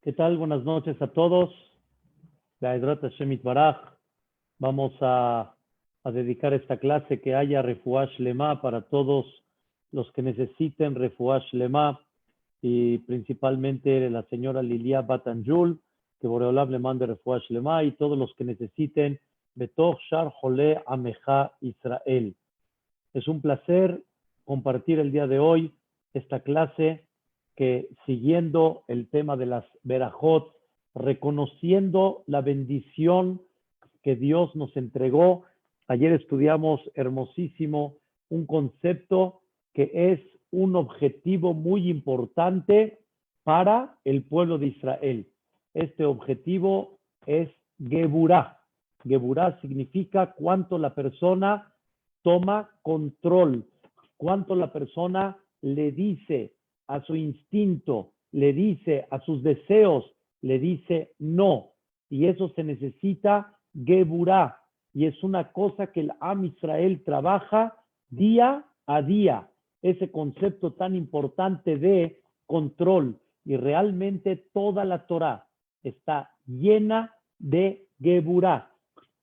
¿Qué tal? Buenas noches a todos. Be'ezrat Hashem Yitbaraj. Vamos a dedicar esta clase que haya refuah shlema para todos los que necesiten refuah shlema y principalmente la señora Lilia Batanjul, que Boreolam le mande refuah shlema, y todos los que necesiten Betoch Shar Jole Ameja Israel. Es un placer compartir el día de hoy esta clase que, siguiendo el tema de las verajot, reconociendo la bendición que Dios nos entregó. Ayer estudiamos hermosísimo un concepto que es un objetivo muy importante para el pueblo de Israel. Este objetivo es Geburah. Geburah significa cuánto la persona toma control, cuánto la persona le dice a su instinto, le dice a sus deseos, le dice no. Y eso se necesita Geburah. Y es una cosa que el Am Israel trabaja día a día. Ese concepto tan importante de control. Y realmente toda la Torah está llena de Geburah.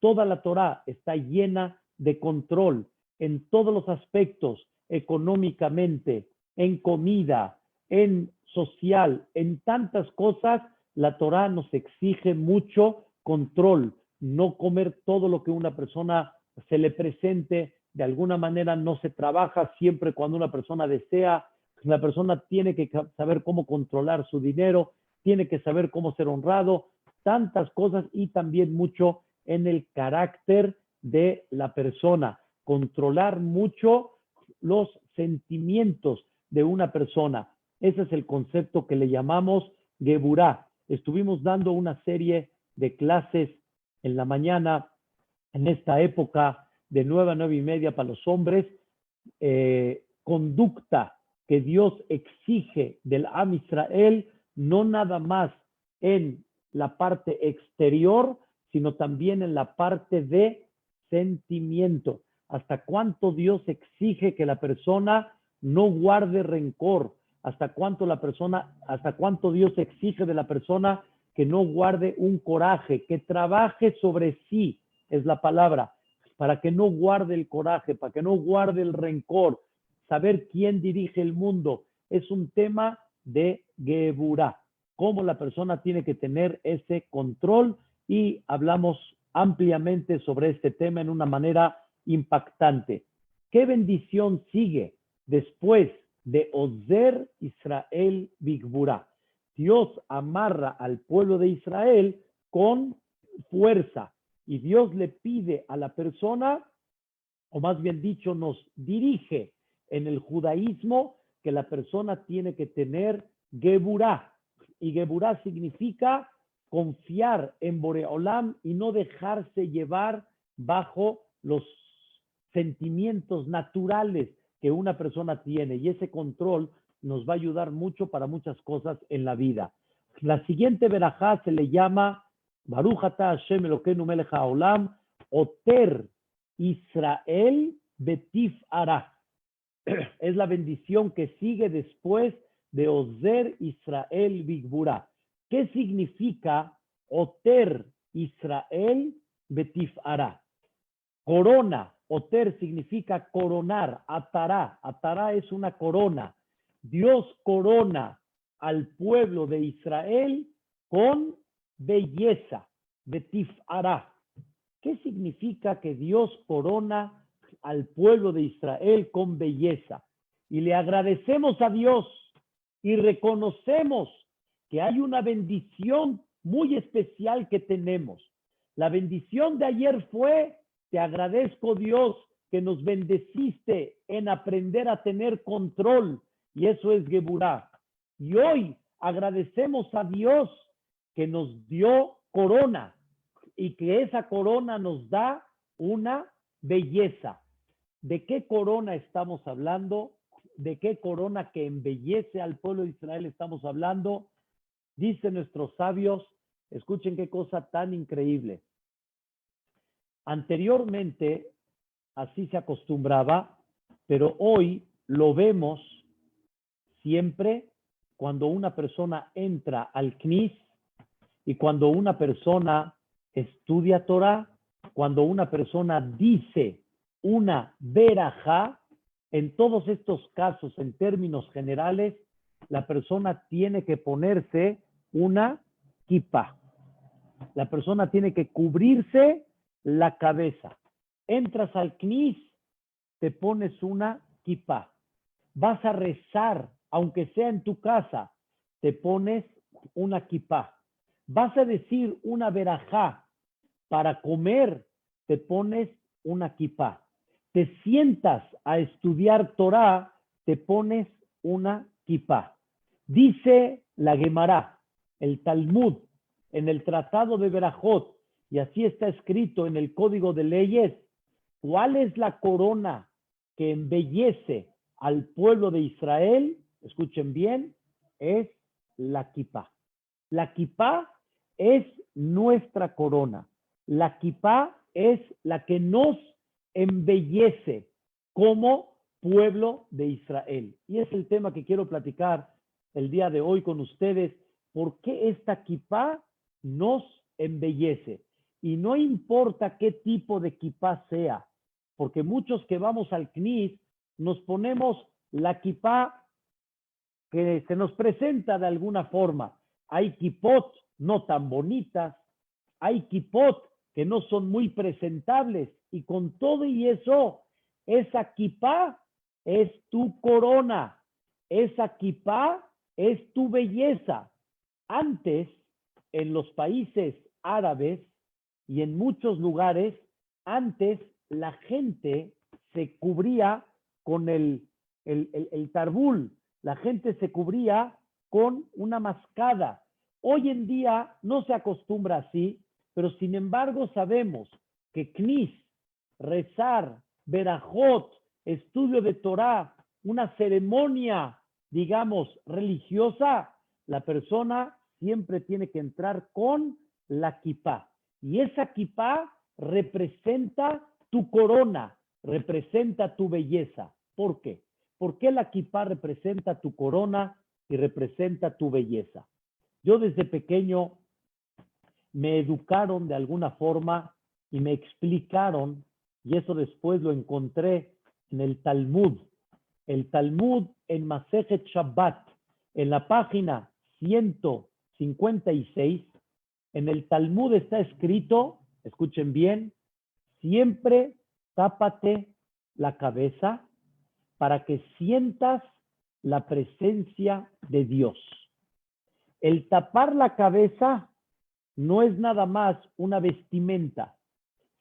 Toda la Torah está llena de control en todos los aspectos, económicamente, en comida, en social, en tantas cosas. La Torah nos exige mucho control, no comer todo lo que una persona se le presente. De alguna manera no se trabaja siempre cuando una persona desea. La persona tiene que saber cómo controlar su dinero, tiene que saber cómo ser honrado, tantas cosas, y también mucho en el carácter de la persona, controlar mucho los sentimientos de una persona. Ese es el concepto que le llamamos Geburah. Estuvimos dando una serie de clases en la mañana, en esta época de 9 a 9 y media para los hombres, conducta que Dios exige del Am Israel, no nada más en la parte exterior, sino también en la parte de sentimiento. Hasta cuánto Dios exige que la persona no guarde rencor, hasta cuánto Dios exige de la persona que no guarde un coraje, que trabaje sobre sí, es la palabra, para que no guarde el coraje, para que no guarde el rencor, saber quién dirige el mundo. Es un tema de Geburah, cómo la persona tiene que tener ese control, y hablamos ampliamente sobre este tema en una manera impactante. ¿Qué bendición sigue después de Ozer Israel Bigburah? Dios amarra al pueblo de Israel con fuerza, y Dios le pide a la persona, o más bien dicho, nos dirige en el judaísmo, que la persona tiene que tener Geburah. Y Geburah significa confiar en Boreolam y no dejarse llevar bajo los sentimientos naturales que una persona tiene. Y ese control nos va a ayudar mucho para muchas cosas en la vida. La siguiente verajá se le llama Baruch Ata Hashem Elokeinu Melech HaOlam Oter Israel Betif Ara. Es la bendición que sigue después de Ozer Israel Bigburah. ¿Qué significa Oter Israel Betif Ara? Corona. Oter significa coronar. Atará. Atará es una corona. Dios corona al pueblo de Israel con belleza. Betif Ara. ¿Qué significa que Dios corona al pueblo de Israel con belleza? Y le agradecemos a Dios y reconocemos que hay una bendición muy especial que tenemos. La bendición de ayer fue: te agradezco, Dios, que nos bendeciste en aprender a tener control, y eso es Geburah. Y hoy agradecemos a Dios que nos dio corona, y que esa corona nos da una belleza. ¿De qué corona estamos hablando? ¿De qué corona que embellece al pueblo de Israel estamos hablando? Dicen nuestros sabios, escuchen qué cosa tan increíble. Anteriormente así se acostumbraba, pero hoy lo vemos siempre cuando una persona entra al CNIS, Y cuando una persona estudia Torah, cuando una persona dice una verajá, en todos estos casos, en términos generales, la persona tiene que ponerse una kippah. La persona tiene que cubrirse la cabeza. Entras al knis, te pones una kippah. Vas a rezar, aunque sea en tu casa, te pones una kippah. Vas a decir una verajá para comer, te pones una kippah. Te sientas a estudiar Torah, te pones una kippah. Dice la Gemara, el Talmud, en el Tratado de Berajot, y así está escrito en el Código de Leyes, ¿cuál es la corona que embellece al pueblo de Israel? Escuchen bien, es la kippah. La kippah es nuestra corona. La kippah es la que nos embellece como pueblo de Israel. Y es el tema que quiero platicar el día de hoy con ustedes. ¿Por qué esta kippah nos embellece? Y no importa qué tipo de kippah sea, porque muchos que vamos al knis nos ponemos la kippah que se nos presenta de alguna forma. Hay kippot no tan bonitas, hay kippot que no son muy presentables, y con todo y eso, esa kippah es tu corona, esa kippah es tu belleza. Antes, en los países árabes y en muchos lugares, antes la gente se cubría con el tarbul, la gente se cubría con una mascada. Hoy en día no se acostumbra así, pero sin embargo sabemos que knis, rezar, berajot, estudio de Torah, una ceremonia, digamos, religiosa, la persona siempre tiene que entrar con la kippah. Y esa kippah representa tu corona, representa tu belleza. ¿Por qué? ¿Por qué la kippah representa tu corona y representa tu belleza? Yo desde pequeño me educaron de alguna forma y me explicaron, y eso después lo encontré en el Talmud. El Talmud en Masejet Shabbat, en la página 156, en el Talmud está escrito, escuchen bien, siempre tápate la cabeza para que sientas la presencia de Dios. El tapar la cabeza no es nada más una vestimenta,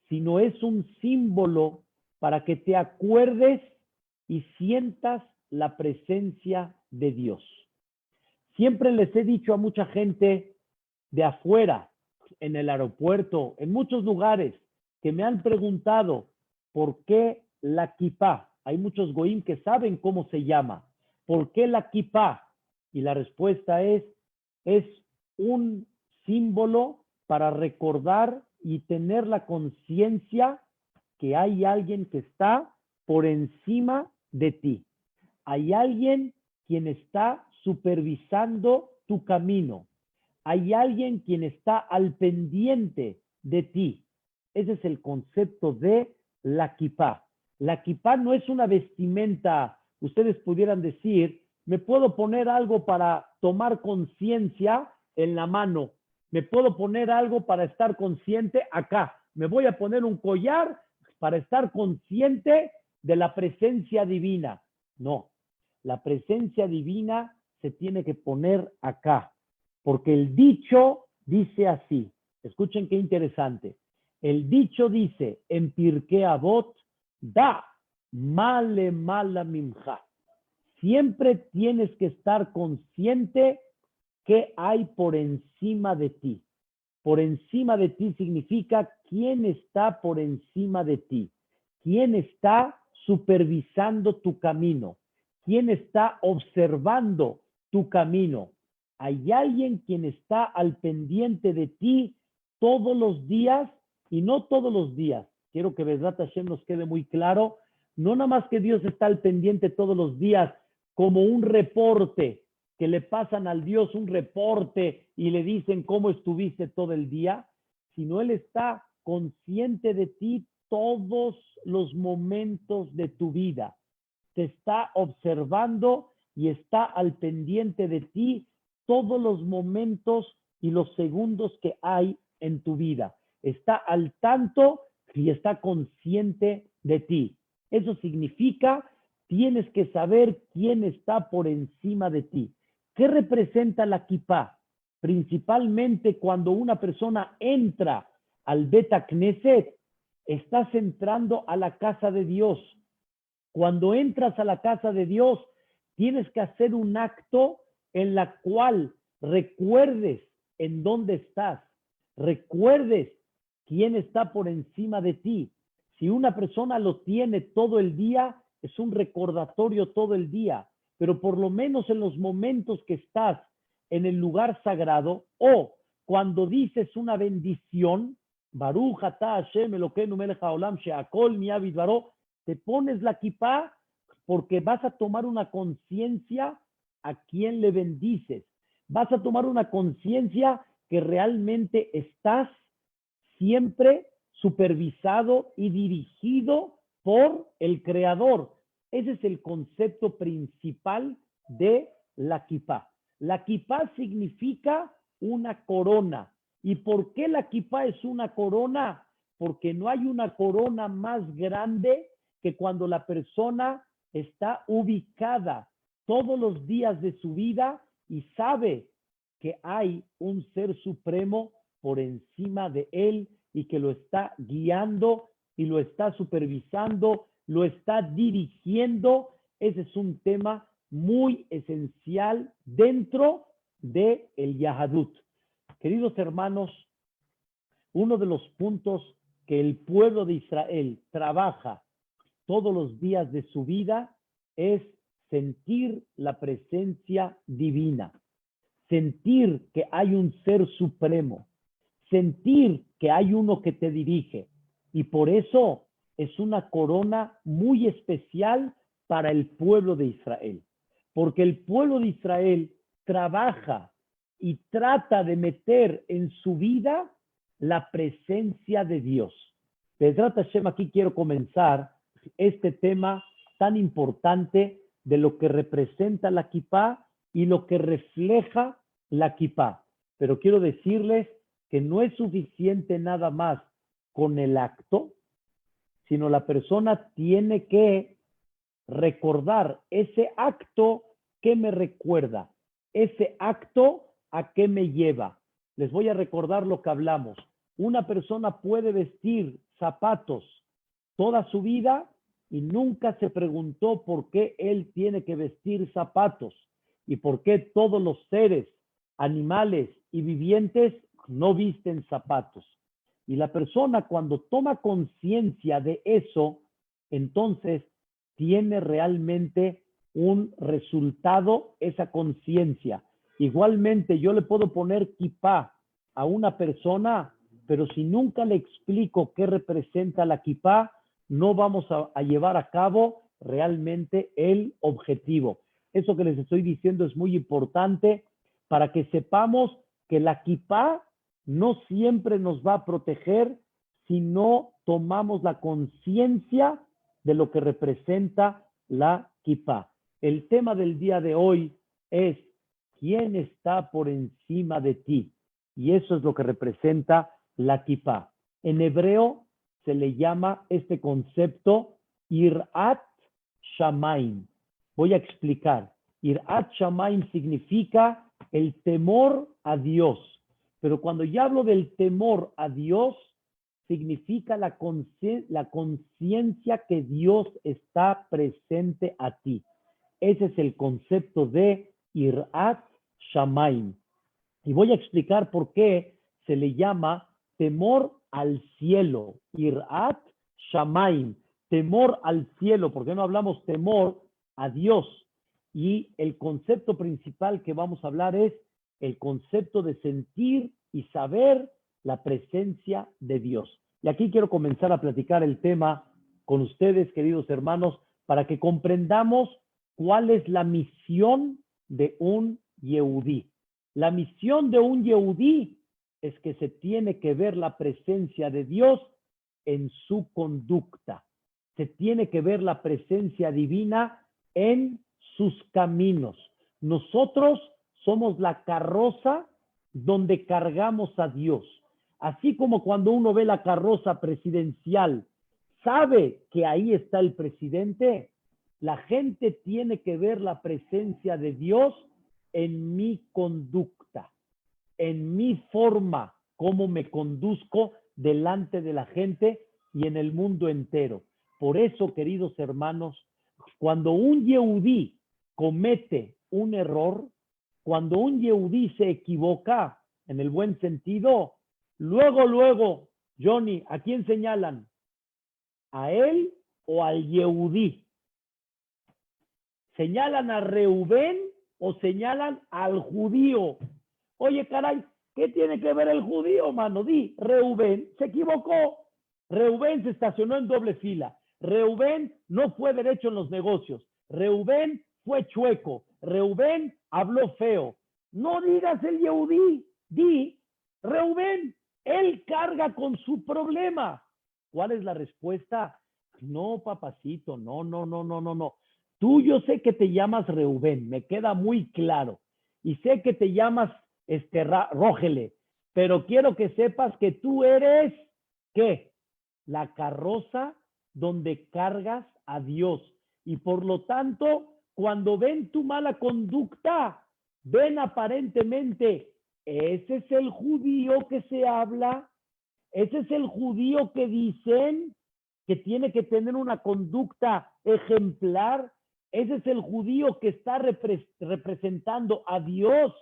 sino es un símbolo para que te acuerdes y sientas la presencia de Dios. Siempre les he dicho a mucha gente de afuera, en el aeropuerto, en muchos lugares, que me han preguntado por qué la kippah. Hay muchos goim que saben cómo se llama. ¿Por qué la kippah? Y la respuesta es un símbolo para recordar y tener la conciencia que hay alguien que está por encima de ti. Hay alguien quien está supervisando tu camino. Hay alguien quien está al pendiente de ti. Ese es el concepto de la kippah. La kippah no es una vestimenta. Ustedes pudieran decir, me puedo poner algo para tomar conciencia en la mano. Me puedo poner algo para estar consciente acá. Me voy a poner un collar para estar consciente de la presencia divina. No, la presencia divina se tiene que poner acá. Porque el dicho dice así. Escuchen qué interesante. El dicho dice en Pirkei Avot, da male mala mimja. Siempre tienes que estar consciente que hay por encima de ti. Por encima de ti significa quién está por encima de ti. Quién está supervisando tu camino. Quién está observando tu camino. Hay alguien quien está al pendiente de ti todos los días, y no todos los días. Quiero que Bezrat Hashem nos quede muy claro. No nada más que Dios está al pendiente todos los días como un reporte. que le pasan al Dios un reporte y le dicen cómo estuviste todo el día, sino Él está consciente de ti todos los momentos de tu vida. Te está observando y está al pendiente de ti todos los momentos y los segundos que hay en tu vida. Está al tanto y está consciente de ti. Eso significa, tienes que saber quién está por encima de ti. ¿Qué representa la kipá? Principalmente cuando una persona entra al Bet Knesset, estás entrando a la casa de Dios. Cuando entras a la casa de Dios, tienes que hacer un acto en la cual recuerdes en dónde estás, recuerdes quién está por encima de ti. Si una persona lo tiene todo el día, es un recordatorio todo el día, pero por lo menos en los momentos que estás en el lugar sagrado o cuando dices una bendición, Baruch atah Hashem Elokeinu melech haolam she'akol nהיה bidvaro, te pones la kipá porque vas a tomar una conciencia a quién le bendices. Vas a tomar una conciencia que realmente estás siempre supervisado y dirigido por el Creador. Ese es el concepto principal de la kipá. La kipá significa una corona. ¿Y por qué la kipá es una corona? Porque no hay una corona más grande que cuando la persona está ubicada todos los días de su vida y sabe que hay un ser supremo por encima de él y que lo está guiando y lo está supervisando, lo está dirigiendo. Ese es un tema muy esencial dentro del Yahadut. Queridos hermanos, uno de los puntos que el pueblo de Israel trabaja todos los días de su vida es sentir la presencia divina, sentir que hay un ser supremo, sentir que hay uno que te dirige. Y por eso es una corona muy especial para el pueblo de Israel, porque el pueblo de Israel trabaja y trata de meter en su vida la presencia de Dios. Bezrat Hashem, aquí quiero comenzar este tema tan importante de lo que representa la kipá y lo que refleja la kipá. Pero quiero decirles que no es suficiente nada más con el acto, sino la persona tiene que recordar ese acto que me recuerda, ese acto a qué me lleva. Les voy a recordar lo que hablamos. Una persona puede vestir zapatos toda su vida y nunca se preguntó por qué él tiene que vestir zapatos y por qué todos los seres, animales y vivientes no visten zapatos. Y la persona cuando toma conciencia de eso, entonces tiene realmente un resultado esa conciencia. Igualmente yo le puedo poner kipá a una persona, pero si nunca le explico qué representa la kipá, no vamos a llevar a cabo realmente el objetivo. Eso que les estoy diciendo es muy importante para que sepamos que la kipá no siempre nos va a proteger si no tomamos la conciencia de lo que representa la kipá. El tema del día de hoy es ¿quién está por encima de ti? Y eso es lo que representa la kipá. En hebreo se le llama este concepto Irat Shamaim. Voy a explicar. Irat Shamaim significa el temor a Dios. Pero cuando yo hablo del temor a Dios, significa la conciencia que Dios está presente a ti. Ese es el concepto de Irat Shamaim. Y voy a explicar por qué se le llama temor al cielo. Irat Shamaim. Temor al cielo. ¿Por qué no hablamos temor a Dios? Y el concepto principal que vamos a hablar es el concepto de sentir y saber la presencia de Dios. Y aquí quiero comenzar a platicar el tema con ustedes, queridos hermanos, para que comprendamos cuál es la misión de un Yehudí. La misión de un Yehudí es que se tiene que ver la presencia de Dios en su conducta. Se tiene que ver la presencia divina en sus caminos. Nosotros somos la carroza donde cargamos a Dios. Así como cuando uno ve la carroza presidencial, sabe que ahí está el presidente, la gente tiene que ver la presencia de Dios en mi conducta, en mi forma, cómo me conduzco delante de la gente y en el mundo entero. Por eso, queridos hermanos, cuando un Yehudí comete un error, cuando un Yehudí se equivoca, en el buen sentido, luego, Johnny, ¿a quién señalan? ¿A él o al Yehudí? ¿Señalan a Reubén o señalan al judío? Oye, caray, ¿qué tiene que ver el judío, mano? Di, Reubén se equivocó. Reubén se estacionó en doble fila. Reubén no fue derecho en los negocios. Reubén fue chueco. Reubén habló feo. No digas el Yehudí, di Reubén. Él carga con su problema. ¿Cuál es la respuesta? No, papacito, no. Tú, yo sé que te llamas Reubén, me queda muy claro. Y sé que te llamas Rógele, pero quiero que sepas que tú eres, ¿qué? La carroza donde cargas a Dios. Y por lo tanto, cuando ven tu mala conducta, ven aparentemente, ese es el judío que se habla, ese es el judío que dicen que tiene que tener una conducta ejemplar, ese es el judío que está representando a Dios.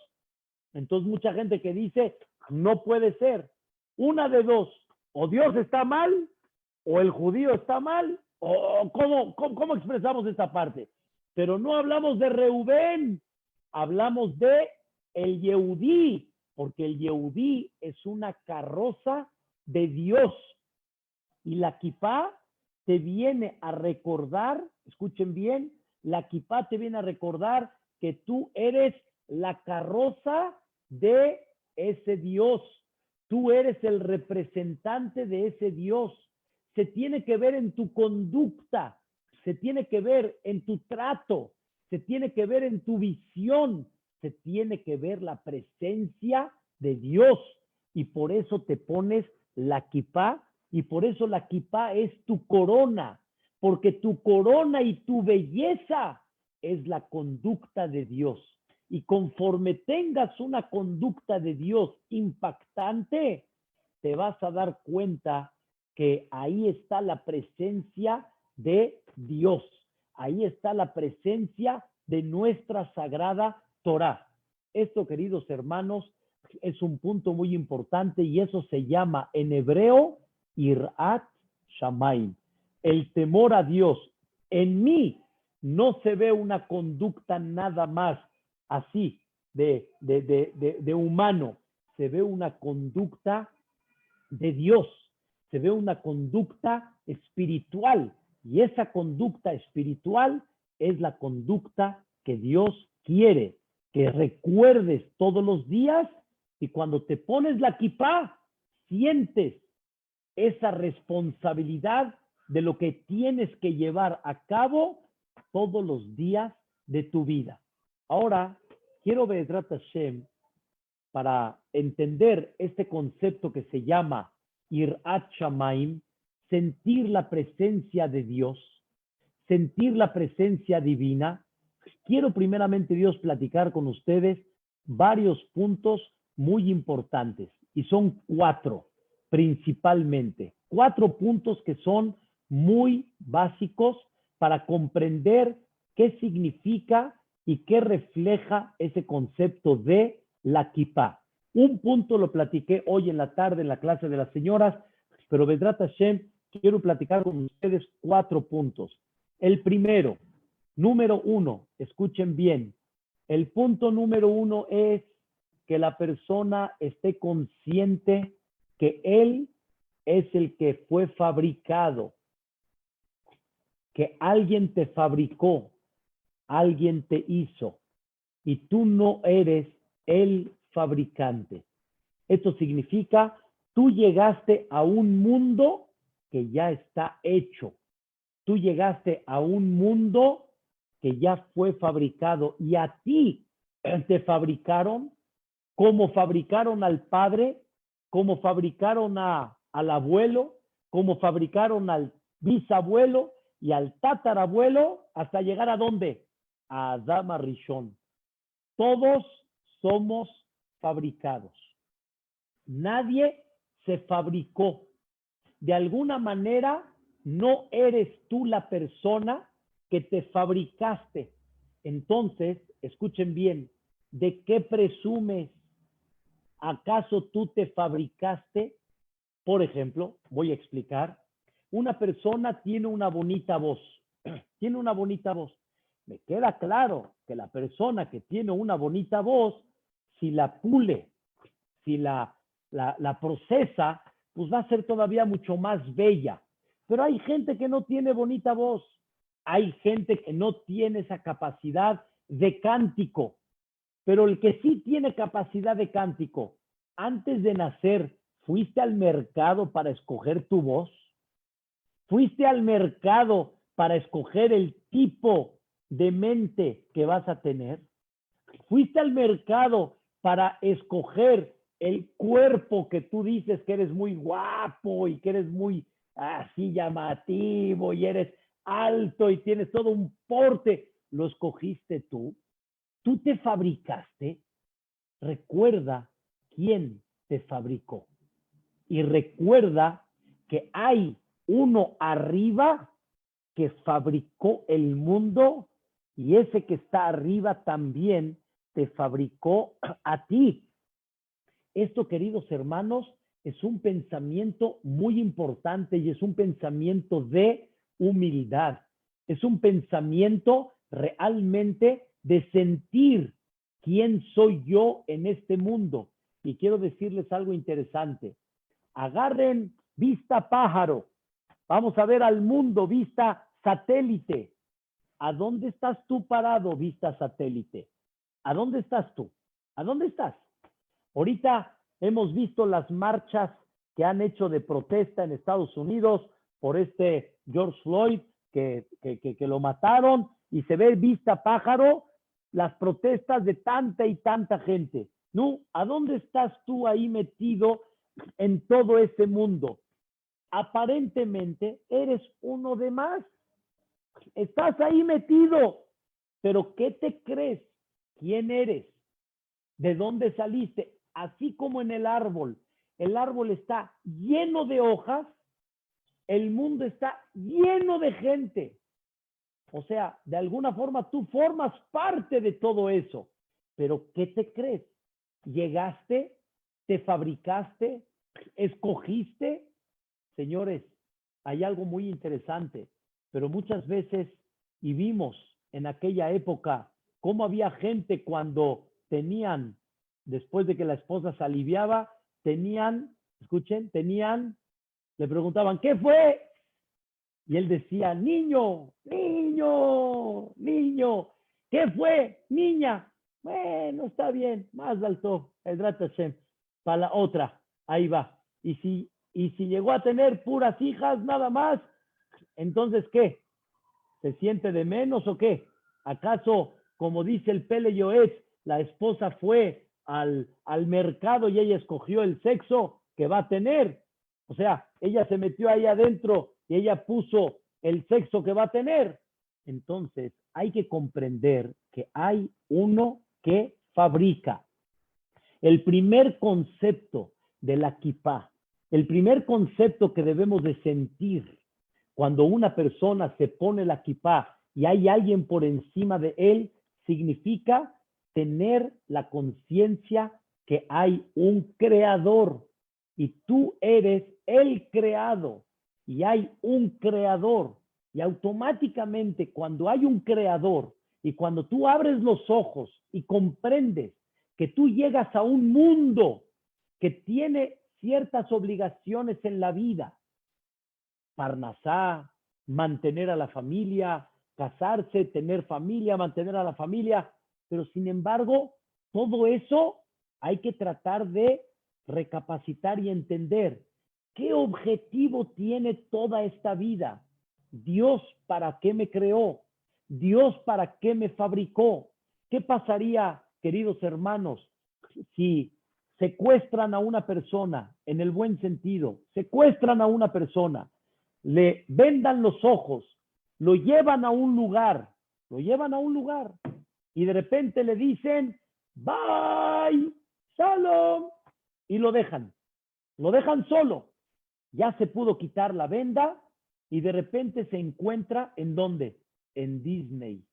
Entonces mucha gente que dice, no puede ser. Una de dos, o Dios está mal, o el judío está mal, o ¿cómo expresamos esta parte? Pero no hablamos de Reubén, hablamos de el Yehudí, porque el Yehudí es una carroza de Dios. Y la kipá te viene a recordar, escuchen bien, la kipá te viene a recordar que tú eres la carroza de ese Dios. Tú eres el representante de ese Dios. Se tiene que ver en tu conducta, se tiene que ver en tu trato, se tiene que ver en tu visión, se tiene que ver la presencia de Dios. Y por eso te pones la kipá, y por eso la kipá es tu corona, porque tu corona y tu belleza es la conducta de Dios. Y conforme tengas una conducta de Dios impactante, te vas a dar cuenta que ahí está la presencia de Dios. Ahí está la presencia de nuestra sagrada Torá. Esto, queridos hermanos, es un punto muy importante y eso se llama en hebreo Irat Shamayim, el temor a Dios. En mí no se ve una conducta nada más así de humano, se ve una conducta de Dios, se ve una conducta espiritual y esa conducta espiritual es la conducta que Dios quiere que recuerdes todos los días y cuando te pones la kipá, sientes esa responsabilidad de lo que tienes que llevar a cabo todos los días de tu vida. Ahora, quiero Be'ezrat Hashem, para entender este concepto que se llama Irat Shamayim, sentir la presencia de Dios, sentir la presencia divina. Quiero primeramente, Dios, platicar con ustedes varios puntos muy importantes y son 4 principalmente. 4 puntos que son muy básicos para comprender qué significa y qué refleja ese concepto de la kipá. Un punto lo platiqué hoy en la tarde en la clase de las señoras, pero Be'ezrat Hashem, quiero platicar con ustedes 4 puntos. El primero, número 1, escuchen bien, el punto número 1 es que la persona esté consciente que él es el que fue fabricado, que alguien te fabricó, alguien te hizo. y tú no eres el fabricante. Esto significa, tú llegaste a un mundo que ya está hecho. Tú llegaste a un mundo que ya fue fabricado y a ti te fabricaron como fabricaron al padre, como fabricaron al abuelo, como fabricaron al bisabuelo y al tatarabuelo, hasta llegar a dónde? A Adama Rishon. Todos somos fabricados. Nadie se fabricó. De alguna manera, no eres tú la persona que te fabricaste. Entonces, escuchen bien, ¿de qué presumes? ¿Acaso tú te fabricaste? Por ejemplo, voy a explicar. Una persona tiene una bonita voz. Tiene una bonita voz. Me queda claro que la persona que tiene una bonita voz, si la pule, si la procesa, pues va a ser todavía mucho más bella. Pero hay gente que no tiene bonita voz. Hay gente que no tiene esa capacidad de cántico. Pero el que sí tiene capacidad de cántico, antes de nacer, ¿fuiste al mercado para escoger tu voz? ¿Fuiste al mercado para escoger el tipo de mente que vas a tener? ¿Fuiste al mercado para escoger el cuerpo que tú dices que eres muy guapo y que eres muy así llamativo y eres alto y tienes todo un porte? ¿Lo escogiste tú? ¿Tú te fabricaste? Recuerda quién te fabricó. Y recuerda que hay uno arriba que fabricó el mundo y ese que está arriba también te fabricó a ti. Esto, queridos hermanos, es un pensamiento muy importante y es un pensamiento de humildad. Es un pensamiento realmente de sentir quién soy yo en este mundo. Y quiero decirles algo interesante. Agarren vista pájaro. Vamos a ver al mundo vista satélite. ¿A dónde estás tú parado, vista satélite? ¿A dónde estás tú? ¿A dónde estás? Ahorita hemos visto las marchas que han hecho de protesta en Estados Unidos por este George Floyd que lo mataron y se ve vista pájaro las protestas de tanta y tanta gente. ¿No? ¿A dónde estás tú ahí metido en todo ese mundo? Aparentemente eres uno de más. Estás ahí metido, pero ¿qué te crees? ¿Quién eres? ¿De dónde saliste? Así como en el árbol está lleno de hojas, el mundo está lleno de gente. O sea, de alguna forma tú formas parte de todo eso. Pero ¿qué te crees? ¿Llegaste? ¿Te fabricaste? ¿Escogiste? Señores, hay algo muy interesante, pero muchas veces, y vimos en aquella época, cómo había gente cuando tenían, después de que la esposa se aliviaba, escuchen, le preguntaban, ¿qué fue? Y él decía, niño, niño, niño. ¿Qué fue? Niña. Bueno, está bien, más alto, el Hashem. Para la otra, ahí va. Y si llegó a tener puras hijas nada más, entonces, ¿qué? ¿Se siente de menos o qué? ¿Acaso, como dice el Pele Yoetz, la esposa fue al mercado y ella escogió el sexo que va a tener? O sea, ella se metió ahí adentro y ella puso el sexo que va a tener. Entonces, hay que comprender que hay uno que fabrica. El primer concepto de la kipá, el primer concepto que debemos de sentir cuando una persona se pone la kipá y hay alguien por encima de él, significa tener la conciencia que hay un creador y tú eres el creado y hay un creador. Y automáticamente cuando hay un creador y cuando tú abres los ojos y comprendes que tú llegas a un mundo que tiene ciertas obligaciones en la vida, parnasá, mantener a la familia, casarse, tener familia, mantener a la familia, Pero sin embargo, todo eso hay que tratar de recapacitar y entender qué objetivo tiene toda esta vida. Dios, ¿para qué me creó? Dios, ¿para qué me fabricó? ¿Qué pasaría, queridos hermanos, si secuestran a una persona, en el buen sentido, secuestran a una persona, le vendan los ojos, lo llevan a un lugar, y de repente le dicen, bye, shalom, y lo dejan solo. Ya se pudo quitar la venda y de repente se encuentra ¿en dónde? En Disney.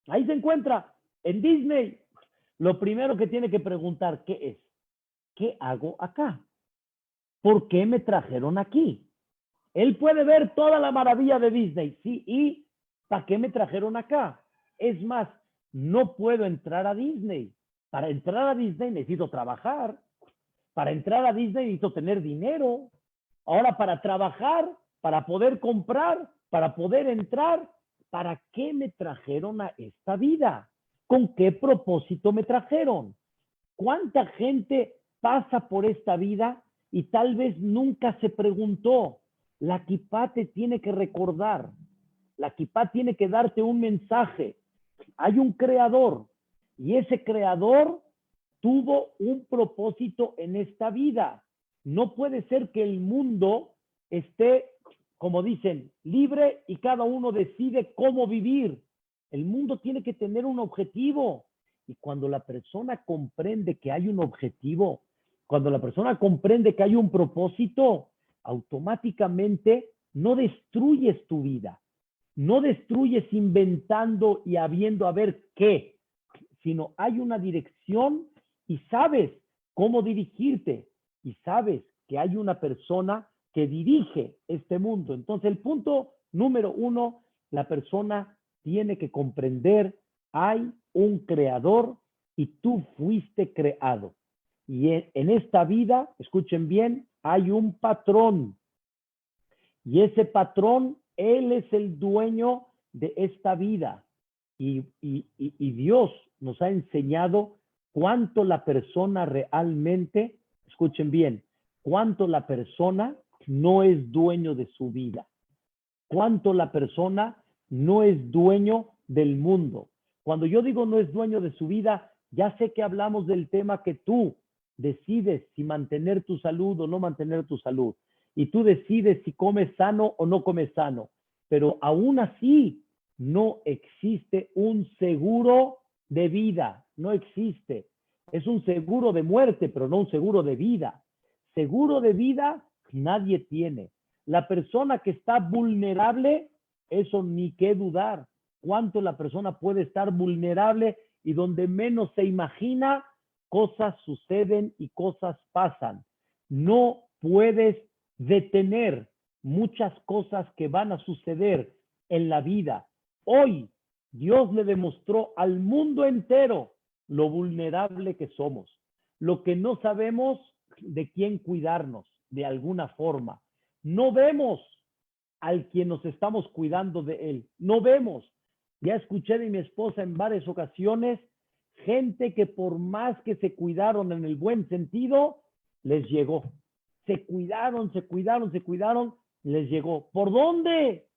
Ahí se encuentra, en Disney. Lo primero que tiene que preguntar, ¿qué es? ¿Qué hago acá? ¿Por qué me trajeron aquí? Él puede ver toda la maravilla de Disney, sí, ¿y para qué me trajeron acá? Es más, no puedo entrar a Disney. Para entrar a Disney necesito trabajar. Para entrar a Disney necesito tener dinero. Ahora, para trabajar, para poder comprar, para poder entrar, ¿para qué me trajeron a esta vida? ¿Con qué propósito me trajeron? ¿Cuánta gente pasa por esta vida y tal vez nunca se preguntó? La kipá te tiene que recordar. La kipá tiene que darte un mensaje. Hay un creador y ese creador tuvo un propósito en esta vida. No puede ser que el mundo esté, como dicen, libre y cada uno decide cómo vivir. El mundo tiene que tener un objetivo. Y cuando la persona comprende que hay un objetivo, cuando la persona comprende que hay un propósito, automáticamente no destruyes tu vida. No destruyes inventando y habiendo a ver qué, sino hay una dirección y sabes cómo dirigirte y sabes que hay una persona que dirige este mundo. Entonces, el punto número 1, la persona tiene que comprender, hay un creador y tú fuiste creado. Y en esta vida, escuchen bien, hay un patrón. Y ese patrón, él es el dueño de esta vida. Y Dios nos ha enseñado cuánto la persona realmente, escuchen bien, cuánto la persona no es dueño de su vida, cuánto la persona no es dueño del mundo. Cuando yo digo no es dueño de su vida, ya sé que hablamos del tema que tú decides si mantener tu salud o no mantener tu salud. Y tú decides si comes sano o no comes sano. Pero aún así, no existe un seguro de vida. No existe. Es un seguro de muerte, pero no un seguro de vida. Seguro de vida nadie tiene. La persona que está vulnerable, eso ni qué dudar. Cuánto la persona puede estar vulnerable y donde menos se imagina, cosas suceden y cosas pasan. No puedes detener muchas cosas que van a suceder en la vida. Hoy Dios le demostró al mundo entero lo vulnerable que somos, lo que no sabemos de quién cuidarnos de alguna forma. No vemos al quien nos estamos cuidando de él. No vemos. Ya escuché de mi esposa en varias ocasiones gente que por más que se cuidaron en el buen sentido, les llegó. Se cuidaron, les llegó. ¿Por dónde?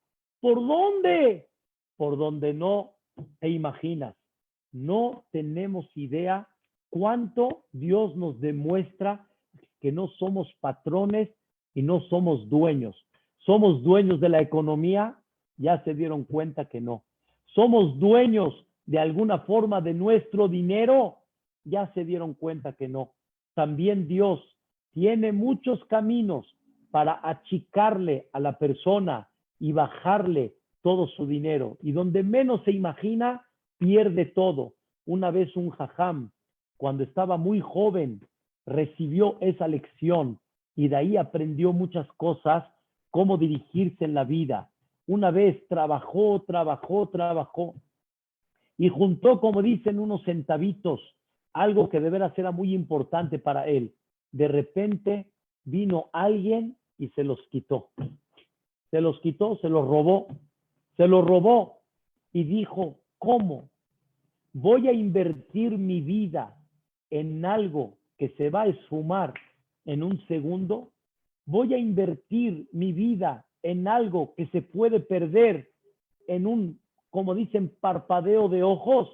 ¿Por dónde? Por donde no te imaginas. No tenemos idea cuánto Dios nos demuestra que no somos patrones y no somos dueños. ¿Somos dueños de la economía? Ya se dieron cuenta que no. ¿Somos dueños de alguna forma de nuestro dinero? Ya se dieron cuenta que no. También Dios tiene muchos caminos para achicarle a la persona y bajarle todo su dinero. Y donde menos se imagina, pierde todo. Una vez un jajam, cuando estaba muy joven, recibió esa lección y de ahí aprendió muchas cosas, cómo dirigirse en la vida. Una vez trabajó y juntó, como dicen, unos centavitos, algo que de veras era muy importante para él. De repente vino alguien y se los quitó. Se los robó y dijo, ¿cómo? voy a invertir mi vida en algo que se va a esfumar en un segundo, voy a invertir mi vida en algo que se puede perder en un, como dicen, parpadeo de ojos.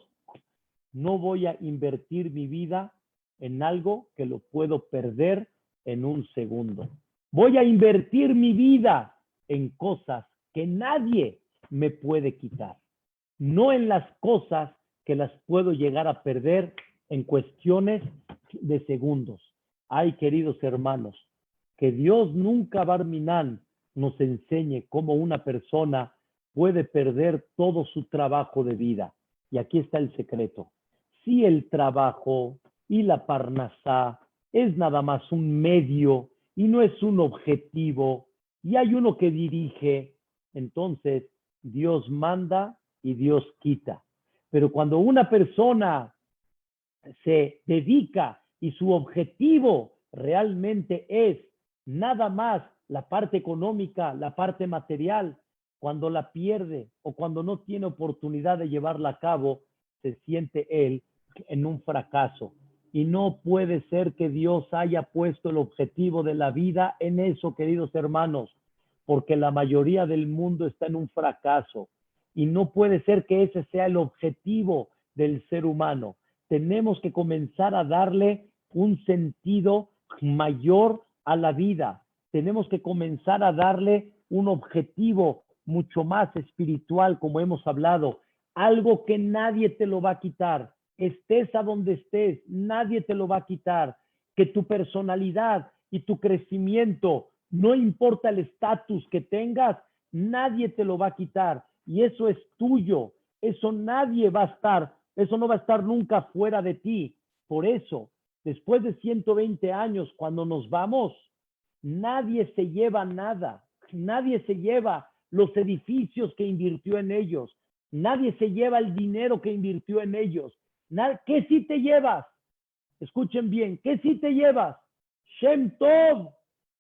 No voy a invertir mi vida en algo que lo puedo perder en un segundo. Voy a invertir mi vida en cosas que nadie me puede quitar, no en las cosas que las puedo llegar a perder en cuestiones de segundos. Ay, queridos hermanos, que Dios nunca, Barminan, nos enseñe cómo una persona puede perder todo su trabajo de vida. Y aquí está el secreto. Si el trabajo y la parnasá es nada más un medio y no es un objetivo, y hay uno que dirige, entonces Dios manda y Dios quita. Pero cuando una persona se dedica y su objetivo realmente es nada más la parte económica, la parte material, cuando la pierde o cuando no tiene oportunidad de llevarla a cabo, se siente él en un fracaso. Y no puede ser que Dios haya puesto el objetivo de la vida en eso, queridos hermanos, porque la mayoría del mundo está en un fracaso. Y no puede ser que ese sea el objetivo del ser humano. Tenemos que comenzar a darle un sentido mayor a la vida. Tenemos que comenzar a darle un objetivo mucho más espiritual, como hemos hablado, algo que nadie te lo va a quitar. Estés a donde estés, nadie te lo va a quitar. Que tu personalidad y tu crecimiento, no importa el estatus que tengas, nadie te lo va a quitar. Y eso es tuyo. Eso nadie va a estar, eso no va a estar nunca fuera de ti. Por eso, después de 120 años, cuando nos vamos, nadie se lleva nada. Nadie se lleva los edificios que invirtió en ellos. Nadie se lleva el dinero que invirtió en ellos. ¿Qué sí te llevas? Escuchen bien, ¿qué sí te llevas? Shem Tov,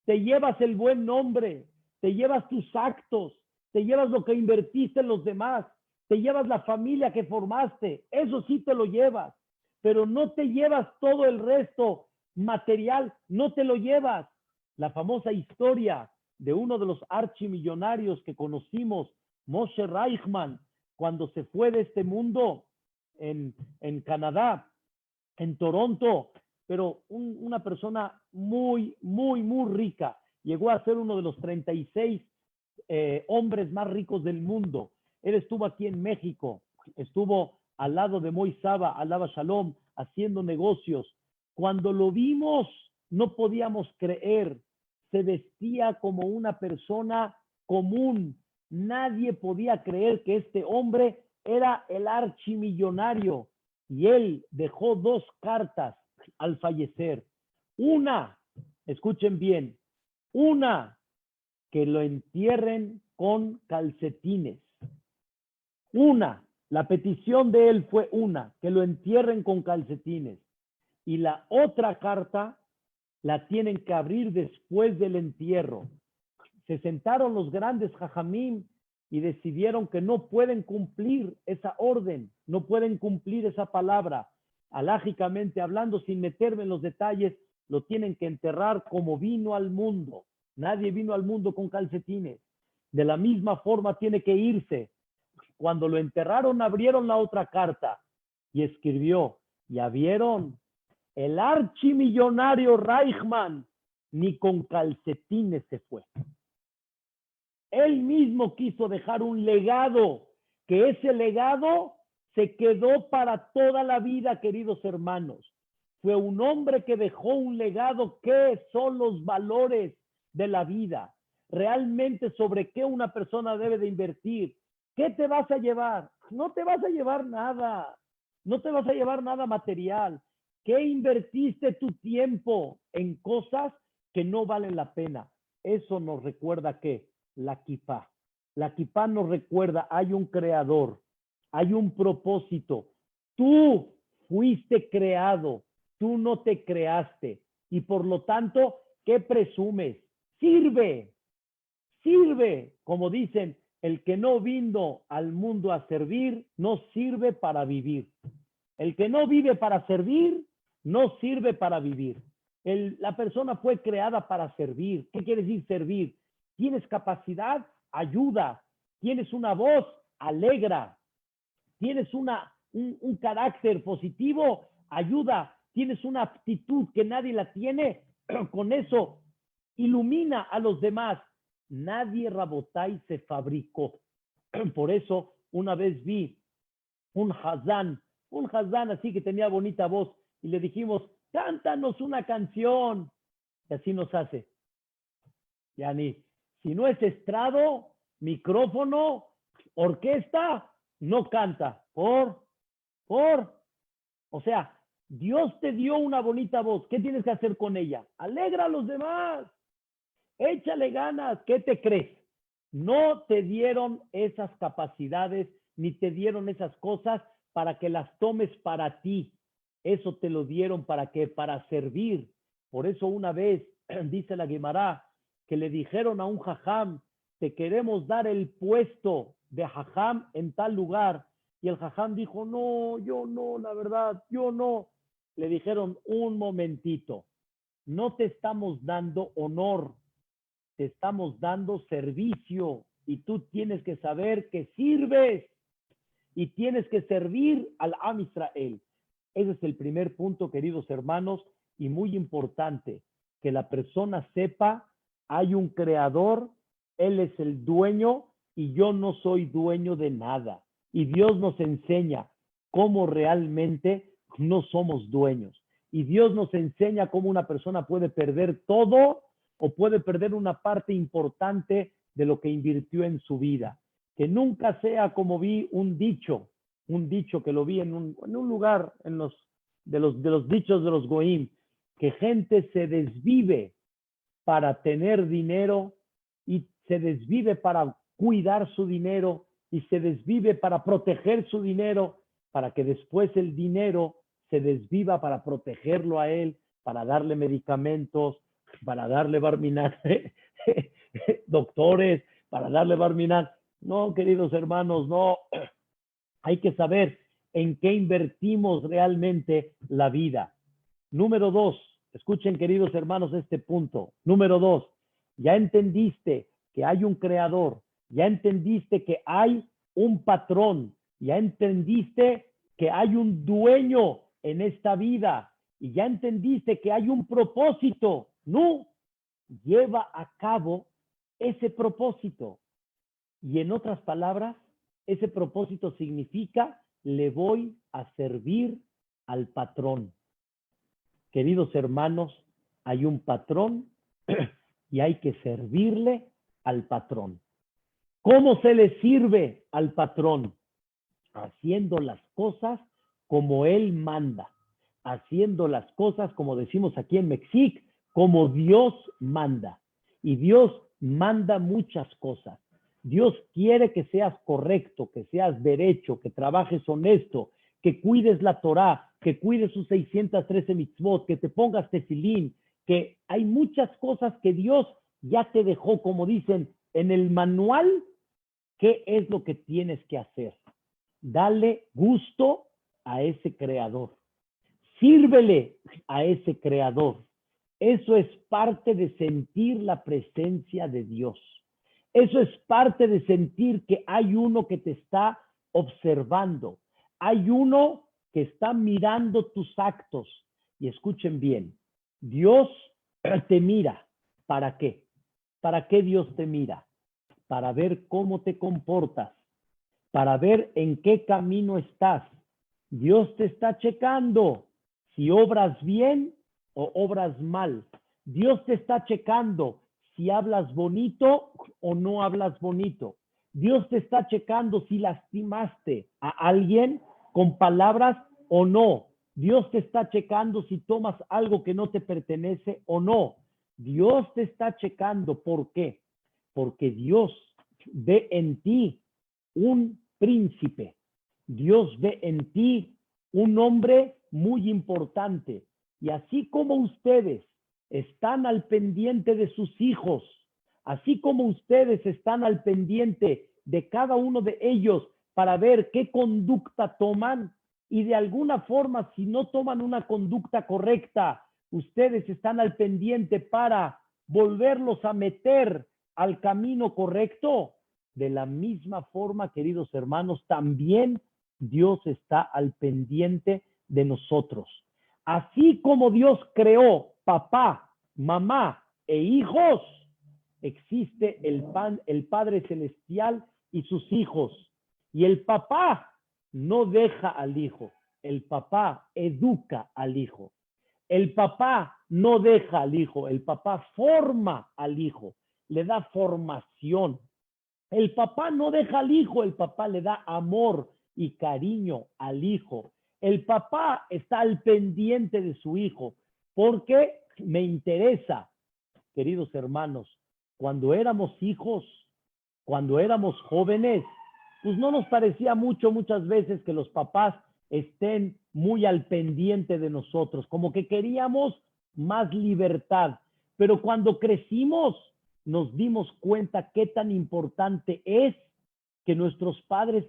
te llevas el buen nombre, te llevas tus actos, te llevas lo que invertiste en los demás, te llevas la familia que formaste, eso sí te lo llevas, pero no te llevas todo el resto material, no te lo llevas. La famosa historia de uno de los archimillonarios que conocimos, Moshe Reichman, cuando se fue de este mundo en Canadá, en Toronto, pero una persona muy, muy, muy rica. Llegó a ser uno de los 36 hombres más ricos del mundo. Él estuvo aquí en México, estuvo al lado de Moisaba, Alaba Shalom, haciendo negocios. Cuando lo vimos, no podíamos creer. Se vestía como una persona común. Nadie podía creer que este hombre era el archimillonario. Y él dejó dos cartas al fallecer. Una, escuchen bien, una, que lo entierren con calcetines. Una, la petición de él fue una, que lo entierren con calcetines. Y la otra carta la tienen que abrir después del entierro. Se sentaron los grandes jajamim y decidieron que no pueden cumplir esa orden, no pueden cumplir esa palabra. Alágicamente hablando, sin meterme en los detalles, lo tienen que enterrar como vino al mundo. Nadie vino al mundo con calcetines. De la misma forma tiene que irse. Cuando lo enterraron, abrieron la otra carta y escribió, ¿ya vieron? El archimillonario Reichman ni con calcetines se fue. Él mismo quiso dejar un legado, que ese legado se quedó para toda la vida, queridos hermanos. Fue un hombre que dejó un legado. ¿Qué son los valores de la vida? Realmente sobre qué una persona debe de invertir. ¿Qué te vas a llevar? No te vas a llevar nada. No te vas a llevar nada material. ¿Qué invertiste tu tiempo en cosas que no valen la pena? Eso nos recuerda que la kipá. La kipá nos recuerda, hay un creador, hay un propósito. Tú fuiste creado, tú no te creaste. Y por lo tanto, ¿qué presumes? Sirve, sirve. Como dicen, el que no vino al mundo a servir, no sirve para vivir. El que no vive para servir, no sirve para vivir. La persona fue creada para servir. ¿Qué quiere decir servir? Tienes capacidad, ayuda. Tienes una voz, alegra. Tienes un carácter positivo, ayuda. Tienes una aptitud que nadie la tiene, con eso ilumina a los demás. Nadie, Rabotai, se fabricó. Por eso, una vez vi un hazán así que tenía bonita voz, y le dijimos, cántanos una canción. Y así nos hace. Yani, si no es estrado, micrófono, orquesta, no canta. O sea, Dios te dio una bonita voz. ¿Qué tienes que hacer con ella? Alegra a los demás. Échale ganas. ¿Qué te crees? No te dieron esas capacidades ni te dieron esas cosas para que las tomes para ti. Eso te lo dieron para qué? Para servir. Por eso una vez dice la Guemará que le dijeron a un jajam, te queremos dar el puesto de jajam en tal lugar. Y el jajam dijo, no, yo no, la verdad, yo no. Le dijeron, un momentito, no te estamos dando honor, te estamos dando servicio y tú tienes que saber que sirves y tienes que servir al Am Israel. Ese es el primer punto, queridos hermanos, y muy importante, que la persona sepa, hay un creador, él es el dueño y yo no soy dueño de nada. Y Dios nos enseña cómo realmente no somos dueños. Y Dios nos enseña cómo una persona puede perder todo o puede perder una parte importante de lo que invirtió en su vida. Que nunca sea como vi un dicho que lo vi en un lugar de los dichos de los Goim, que gente se desvive para tener dinero y se desvive para cuidar su dinero y se desvive para proteger su dinero, para que después el dinero se desviva para protegerlo a él, para darle medicamentos, para darle barminan, doctores, para darle barminan. No, queridos hermanos, no. Hay que saber en qué invertimos realmente la vida. Número 2, escuchen, queridos hermanos, este punto. Número 2, ya entendiste que hay un creador, ya entendiste que hay un patrón, ya entendiste que hay un dueño en esta vida y ya entendiste que hay un propósito. No, lleva a cabo ese propósito. Y en otras palabras, ese propósito significa, le voy a servir al patrón. Queridos hermanos, hay un patrón y hay que servirle al patrón. ¿Cómo se le sirve al patrón? Haciendo las cosas como él manda. Haciendo las cosas, como decimos aquí en México, como Dios manda. Y Dios manda muchas cosas. Dios quiere que seas correcto, que seas derecho, que trabajes honesto, que cuides la Torá, que cuides sus 613 mitzvot, que te pongas tefilín, que hay muchas cosas que Dios ya te dejó, como dicen, en el manual, qué es lo que tienes que hacer. Dale gusto a ese creador. Sírvele a ese creador. Eso es parte de sentir la presencia de Dios. Eso es parte de sentir que hay uno que te está observando. Hay uno que está mirando tus actos. Y escuchen bien, Dios te mira. ¿Para qué? ¿Para qué Dios te mira? Para ver cómo te comportas, para ver en qué camino estás. Dios te está checando si obras bien o obras mal. Dios te está checando si hablas bonito o no hablas bonito. Dios te está checando si lastimaste a alguien con palabras o no. Dios te está checando si tomas algo que no te pertenece o no. Dios te está checando. ¿Por qué? Porque Dios ve en ti un príncipe. Dios ve en ti un hombre muy importante. Y así como ustedes están al pendiente de sus hijos, así como ustedes están al pendiente de cada uno de ellos para ver qué conducta toman, y de alguna forma, si no toman una conducta correcta, ustedes están al pendiente para volverlos a meter al camino correcto. De la misma forma, queridos hermanos, también Dios está al pendiente de nosotros. Así como Dios creó papá, mamá e hijos, existe el Padre Celestial y sus hijos. Y el papá no deja al hijo, el papá educa al hijo. El papá no deja al hijo, el papá forma al hijo, le da formación. El papá no deja al hijo, el papá le da amor y cariño al hijo. El papá está al pendiente de su hijo, porque me interesa, queridos hermanos, cuando éramos hijos, cuando éramos jóvenes, pues no nos parecía muchas veces que los papás estén muy al pendiente de nosotros, como que queríamos más libertad. Pero cuando crecimos, nos dimos cuenta qué tan importante es que nuestros padres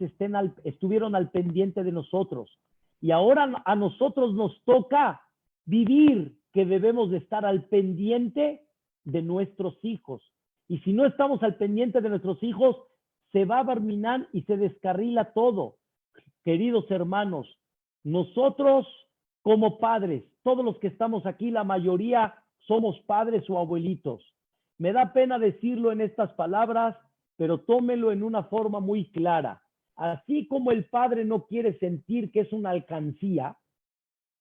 estuvieron al pendiente de nosotros. Y ahora a nosotros nos toca vivir que debemos de estar al pendiente de nuestros hijos. Y si no estamos al pendiente de nuestros hijos, se va a barminar y se descarrila todo. Queridos hermanos, nosotros como padres, todos los que estamos aquí, la mayoría somos padres o abuelitos. Me da pena decirlo en estas palabras, pero tómelo en una forma muy clara. Así como el padre no quiere sentir que es una alcancía,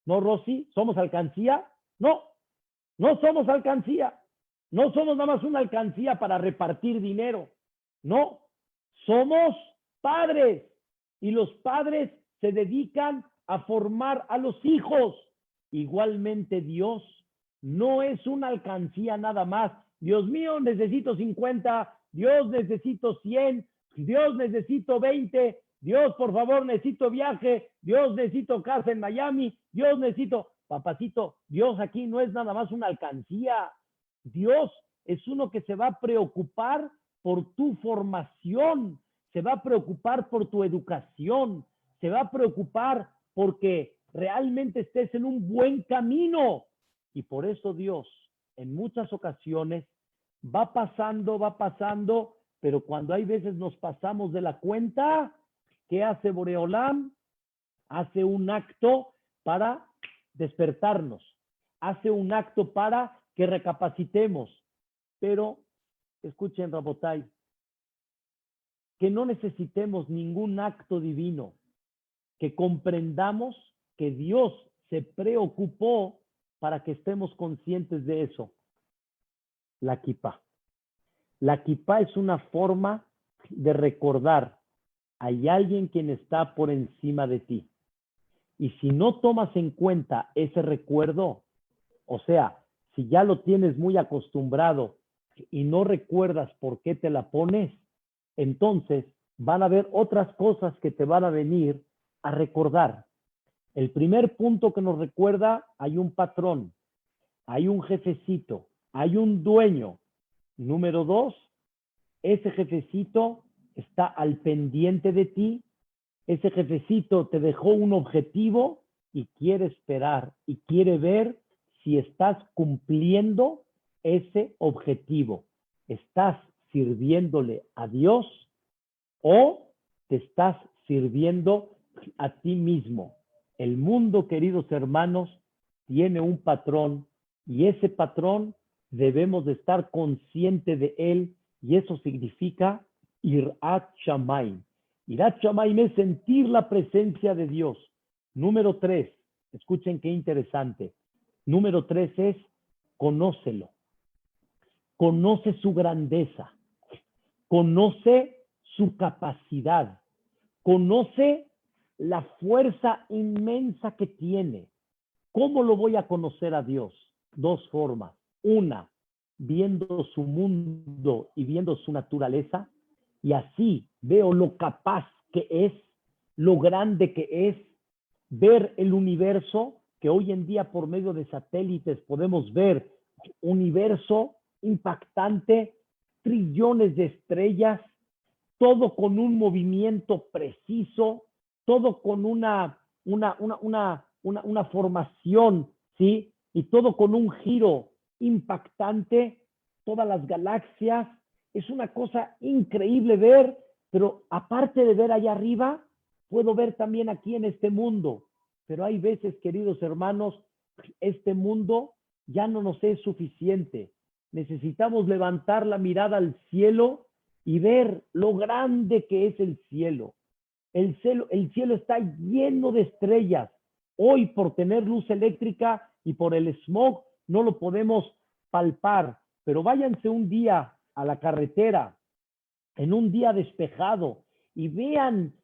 ¿no, Rosy? ¿Somos alcancía? No, no somos alcancía. No somos nada más una alcancía para repartir dinero. No, somos padres y los padres se dedican a formar a los hijos. Igualmente Dios no es una alcancía nada más. Dios mío, necesito 50, Dios necesito 100, Dios necesito 20, Dios por favor necesito viaje, Dios necesito casa en Miami, Dios necesito, papacito, Dios aquí no es nada más una alcancía. Dios es uno que se va a preocupar por tu formación, se va a preocupar por tu educación, se va a preocupar porque realmente estés en un buen camino. Y por eso Dios en muchas ocasiones va pasando, pero cuando hay veces nos pasamos de la cuenta, ¿qué hace Boreolam? Hace un acto para despertarnos, hace un acto para que recapacitemos. Pero, escuchen, Rabotai, que no necesitemos ningún acto divino, que comprendamos que Dios se preocupó para que estemos conscientes de eso. La kipá. La kipá es una forma de recordar, hay alguien quien está por encima de ti. Y si no tomas en cuenta ese recuerdo, o sea, si ya lo tienes muy acostumbrado y no recuerdas por qué te la pones, entonces van a haber otras cosas que te van a venir a recordar. El primer punto que nos recuerda, hay un patrón, hay un jefecito, hay un dueño. Número 2, ese jefecito está al pendiente de ti, ese jefecito te dejó un objetivo y quiere esperar y quiere ver si estás cumpliendo ese objetivo. ¿Estás sirviéndole a Dios o te estás sirviendo a ti mismo? El mundo, queridos hermanos, tiene un patrón y ese patrón debemos de estar conscientes de él y eso significa Irat Shamayim. Irat Shamayim es sentir la presencia de Dios. Número 3, escuchen qué interesante. Número 3 es conócelo. Conoce su grandeza. Conoce su capacidad. Conoce la fuerza inmensa que tiene. ¿Cómo lo voy a conocer a Dios? 2 formas. Una, viendo su mundo y viendo su naturaleza, y así veo lo capaz que es, lo grande que es, ver el universo, que hoy en día por medio de satélites podemos ver universo impactante, trillones de estrellas, todo con un movimiento preciso, todo con una una formación, ¿sí? Y todo con un giro impactante, todas las galaxias. Es una cosa increíble ver, pero aparte de ver allá arriba, puedo ver también aquí en este mundo. Pero hay veces, queridos hermanos, este mundo ya no nos es suficiente. Necesitamos levantar la mirada al cielo y ver lo grande que es el cielo. El cielo está lleno de estrellas. Hoy, por tener luz eléctrica y por el smog, no lo podemos palpar. Pero váyanse un día a la carretera, en un día despejado, y vean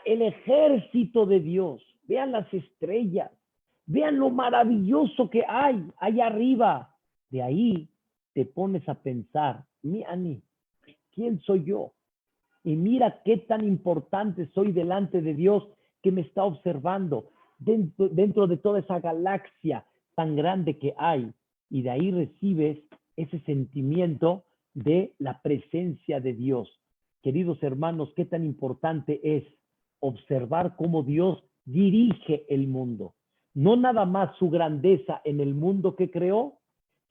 el ejército de Dios, vean las estrellas, vean lo maravilloso que hay allá arriba. De ahí te pones a pensar, Ani, ¿quién soy yo? Y mira qué tan importante soy delante de Dios que me está observando dentro de toda esa galaxia tan grande que hay. Y de ahí recibes ese sentimiento de la presencia de Dios. Queridos hermanos, qué tan importante es observar cómo Dios dirige el mundo. No nada más su grandeza en el mundo que creó,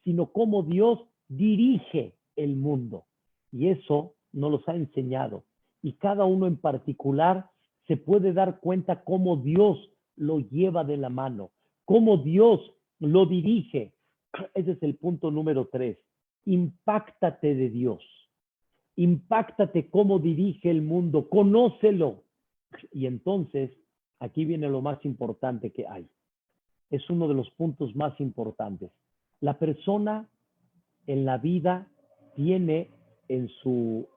sino cómo Dios dirige el mundo. Y eso nos los ha enseñado. Y cada uno en particular se puede dar cuenta cómo Dios lo lleva de la mano, cómo Dios lo dirige. Ese es el punto número 3. Impáctate de Dios. Impáctate cómo dirige el mundo. Conócelo. Y entonces, aquí viene lo más importante que hay. Es uno de los puntos más importantes. La persona en la vida tiene en su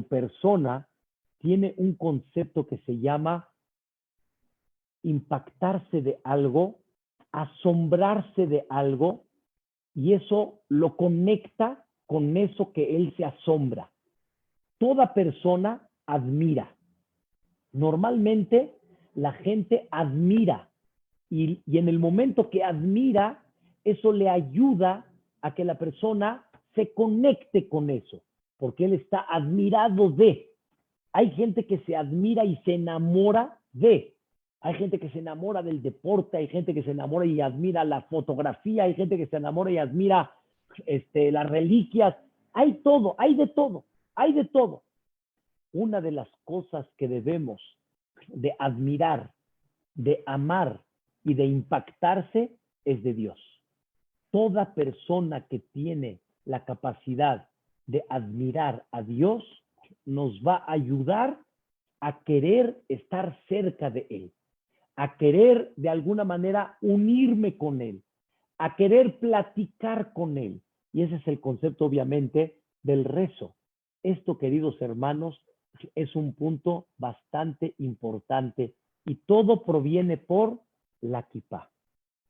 persona, tiene un concepto que se llama impactarse de algo, asombrarse de algo, y eso lo conecta con eso que él se asombra. Toda persona admira. Normalmente la gente admira y en el momento que admira, eso le ayuda a que la persona se conecte con eso, porque él está admirado de. Hay gente que se admira y se enamora de. Hay gente que se enamora del deporte, hay gente que se enamora y admira la fotografía, hay gente que se enamora y admira las reliquias. Hay todo, hay de todo, hay de todo. Una de las cosas que debemos de admirar, de amar y de impactarse es de Dios. Toda persona que tiene la capacidad de admirar a Dios nos va a ayudar a querer estar cerca de Él, a querer de alguna manera unirme con Él, a querer platicar con Él. Y ese es el concepto, obviamente, del rezo. Esto, queridos hermanos, es un punto bastante importante y todo proviene por la kipá.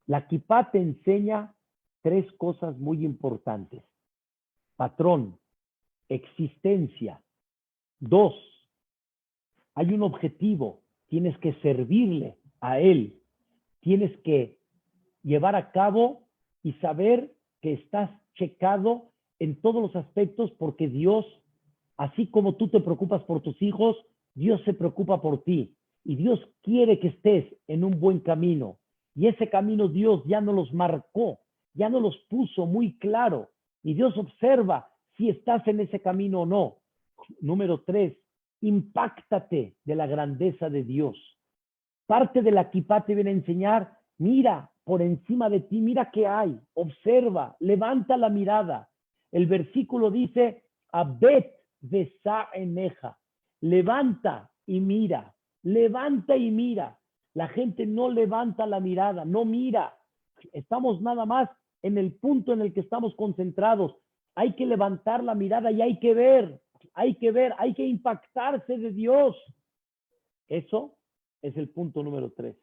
La kipá te enseña 3 cosas muy importantes. Patrón, existencia. 2, hay un objetivo, tienes que servirle a él, tienes que llevar a cabo y saber que estás checado en todos los aspectos porque Dios, así como tú te preocupas por tus hijos, Dios se preocupa por ti y Dios quiere que estés en un buen camino y ese camino Dios ya no los marcó, ya no los puso muy claro y Dios observa si estás en ese camino o no. Número 3, impáctate de la grandeza de Dios. Parte de la kipá te viene a enseñar, mira por encima de ti, mira qué hay, observa, levanta la mirada. El versículo dice, abet besa eneja, levanta y mira, levanta y mira. La gente no levanta la mirada, no mira. Estamos nada más en el punto en el que estamos concentrados. Hay que levantar la mirada y hay que ver, hay que impactarse de Dios. Eso es el punto número 3.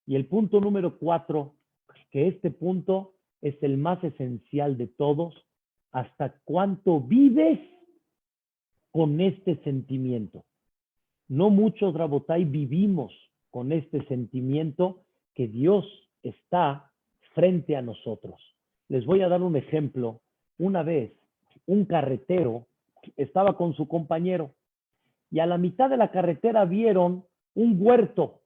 Y el punto número 4, que este punto es el más esencial de todos, hasta cuánto vives con este sentimiento. No muchos, Rabotai, vivimos con este sentimiento que Dios está frente a nosotros. Les voy a dar un ejemplo. Una vez, un carretero estaba con su compañero y a la mitad de la carretera vieron un huerto,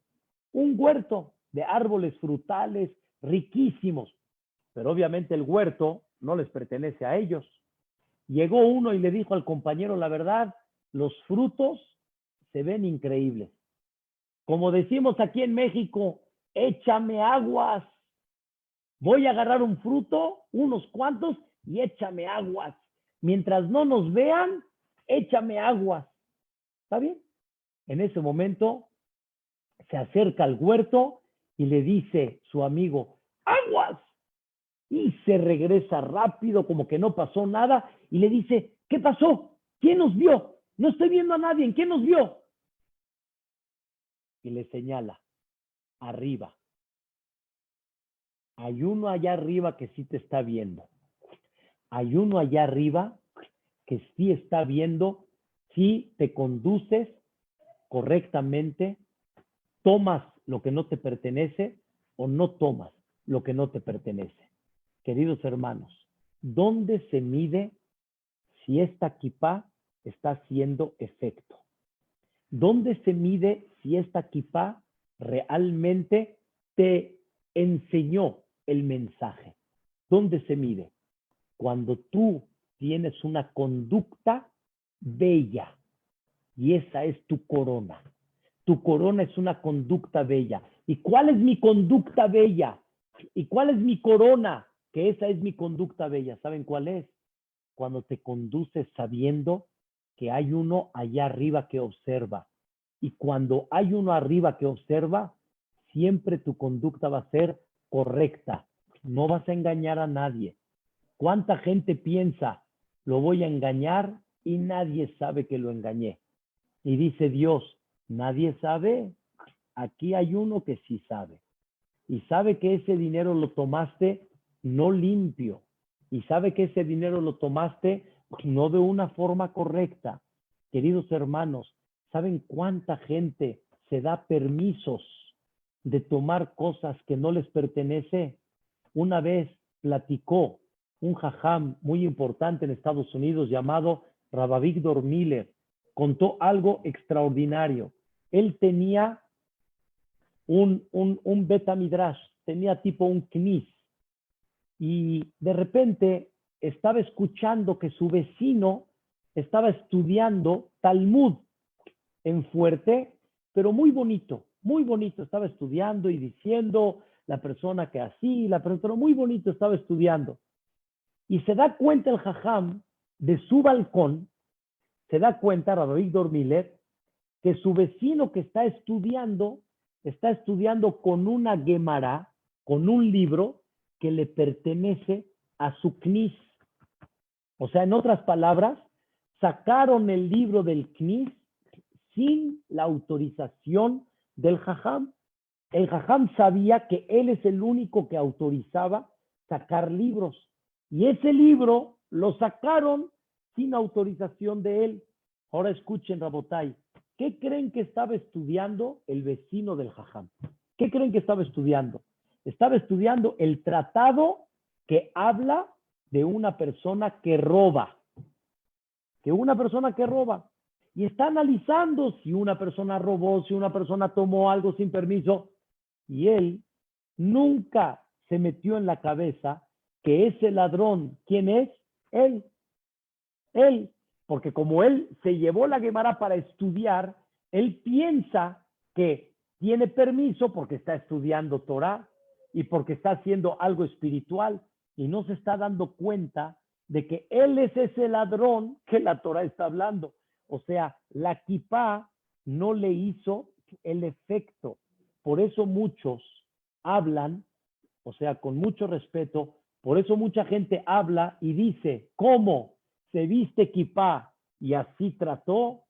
de árboles frutales riquísimos, pero obviamente el huerto no les pertenece a ellos. Llegó uno y le dijo al compañero, la verdad, los frutos se ven increíbles. Como decimos aquí en México, échame aguas. Voy a agarrar un fruto, unos cuantos, y échame aguas. Mientras no nos vean, échame aguas. ¿Está bien? En ese momento se acerca al huerto y le dice su amigo, ¡aguas! Y se regresa rápido, como que no pasó nada, y le dice, ¿qué pasó? ¿Quién nos vio? No estoy viendo a nadie, ¿quién nos vio? Y le señala, arriba. Hay uno allá arriba que sí te está viendo. Hay uno allá arriba que sí está viendo si te conduces correctamente, tomas lo que no te pertenece o no tomas lo que no te pertenece. Queridos hermanos, ¿dónde se mide si esta kipá está haciendo efecto? ¿Dónde se mide si esta kipá realmente te enseñó el mensaje? ¿Dónde se mide? Cuando tú tienes una conducta bella, y esa es tu corona. Tu corona es una conducta bella. ¿Y cuál es mi conducta bella? ¿Y cuál es mi corona? Que esa es mi conducta bella. ¿Saben cuál es? Cuando te conduces sabiendo que hay uno allá arriba que observa. Y cuando hay uno arriba que observa, siempre tu conducta va a ser correcta. No vas a engañar a nadie. ¿Cuánta gente piensa, lo voy a engañar y nadie sabe que lo engañé? Y dice Dios, nadie sabe. Aquí hay uno que sí sabe. Y sabe que ese dinero lo tomaste no limpio. Y sabe que ese dinero lo tomaste no de una forma correcta. Queridos hermanos, ¿saben cuánta gente se da permisos de tomar cosas que no les pertenece? Una vez platicó un jajam muy importante en Estados Unidos llamado Rabbi Víctor Miller. Contó algo extraordinario. Él tenía un Beta Midrash, tenía tipo un knis, y de repente estaba escuchando que su vecino estaba estudiando Talmud en Fuerte, pero muy bonito, estaba estudiando y diciendo la persona que así, la persona muy bonito estaba estudiando. Y se da cuenta el jajam de su balcón, se da cuenta Rabbi Víctor Miller, que su vecino que está estudiando con una Gemara, con un libro que le pertenece a su knis. O sea, en otras palabras, sacaron el libro del knis sin la autorización del jajam. El jajam sabía que él es el único que autorizaba sacar libros. Y ese libro lo sacaron sin autorización de él. Ahora escuchen, Rabotay. ¿Qué creen que estaba estudiando el vecino del jajam? ¿Qué creen que estaba estudiando? Estaba estudiando el tratado que habla de una persona que roba. Y está analizando si una persona robó, si una persona tomó algo sin permiso. Y él nunca se metió en la cabeza que ese ladrón, ¿quién es? Él. Porque como él se llevó la Gemara para estudiar, él piensa que tiene permiso porque está estudiando Torah y porque está haciendo algo espiritual y no se está dando cuenta de que él es ese ladrón que la Torah está hablando. O sea, la kipá no le hizo el efecto. Por eso muchos hablan, o sea, con mucho respeto, por eso mucha gente habla y dice, ¿cómo? Se viste kipá y así trató,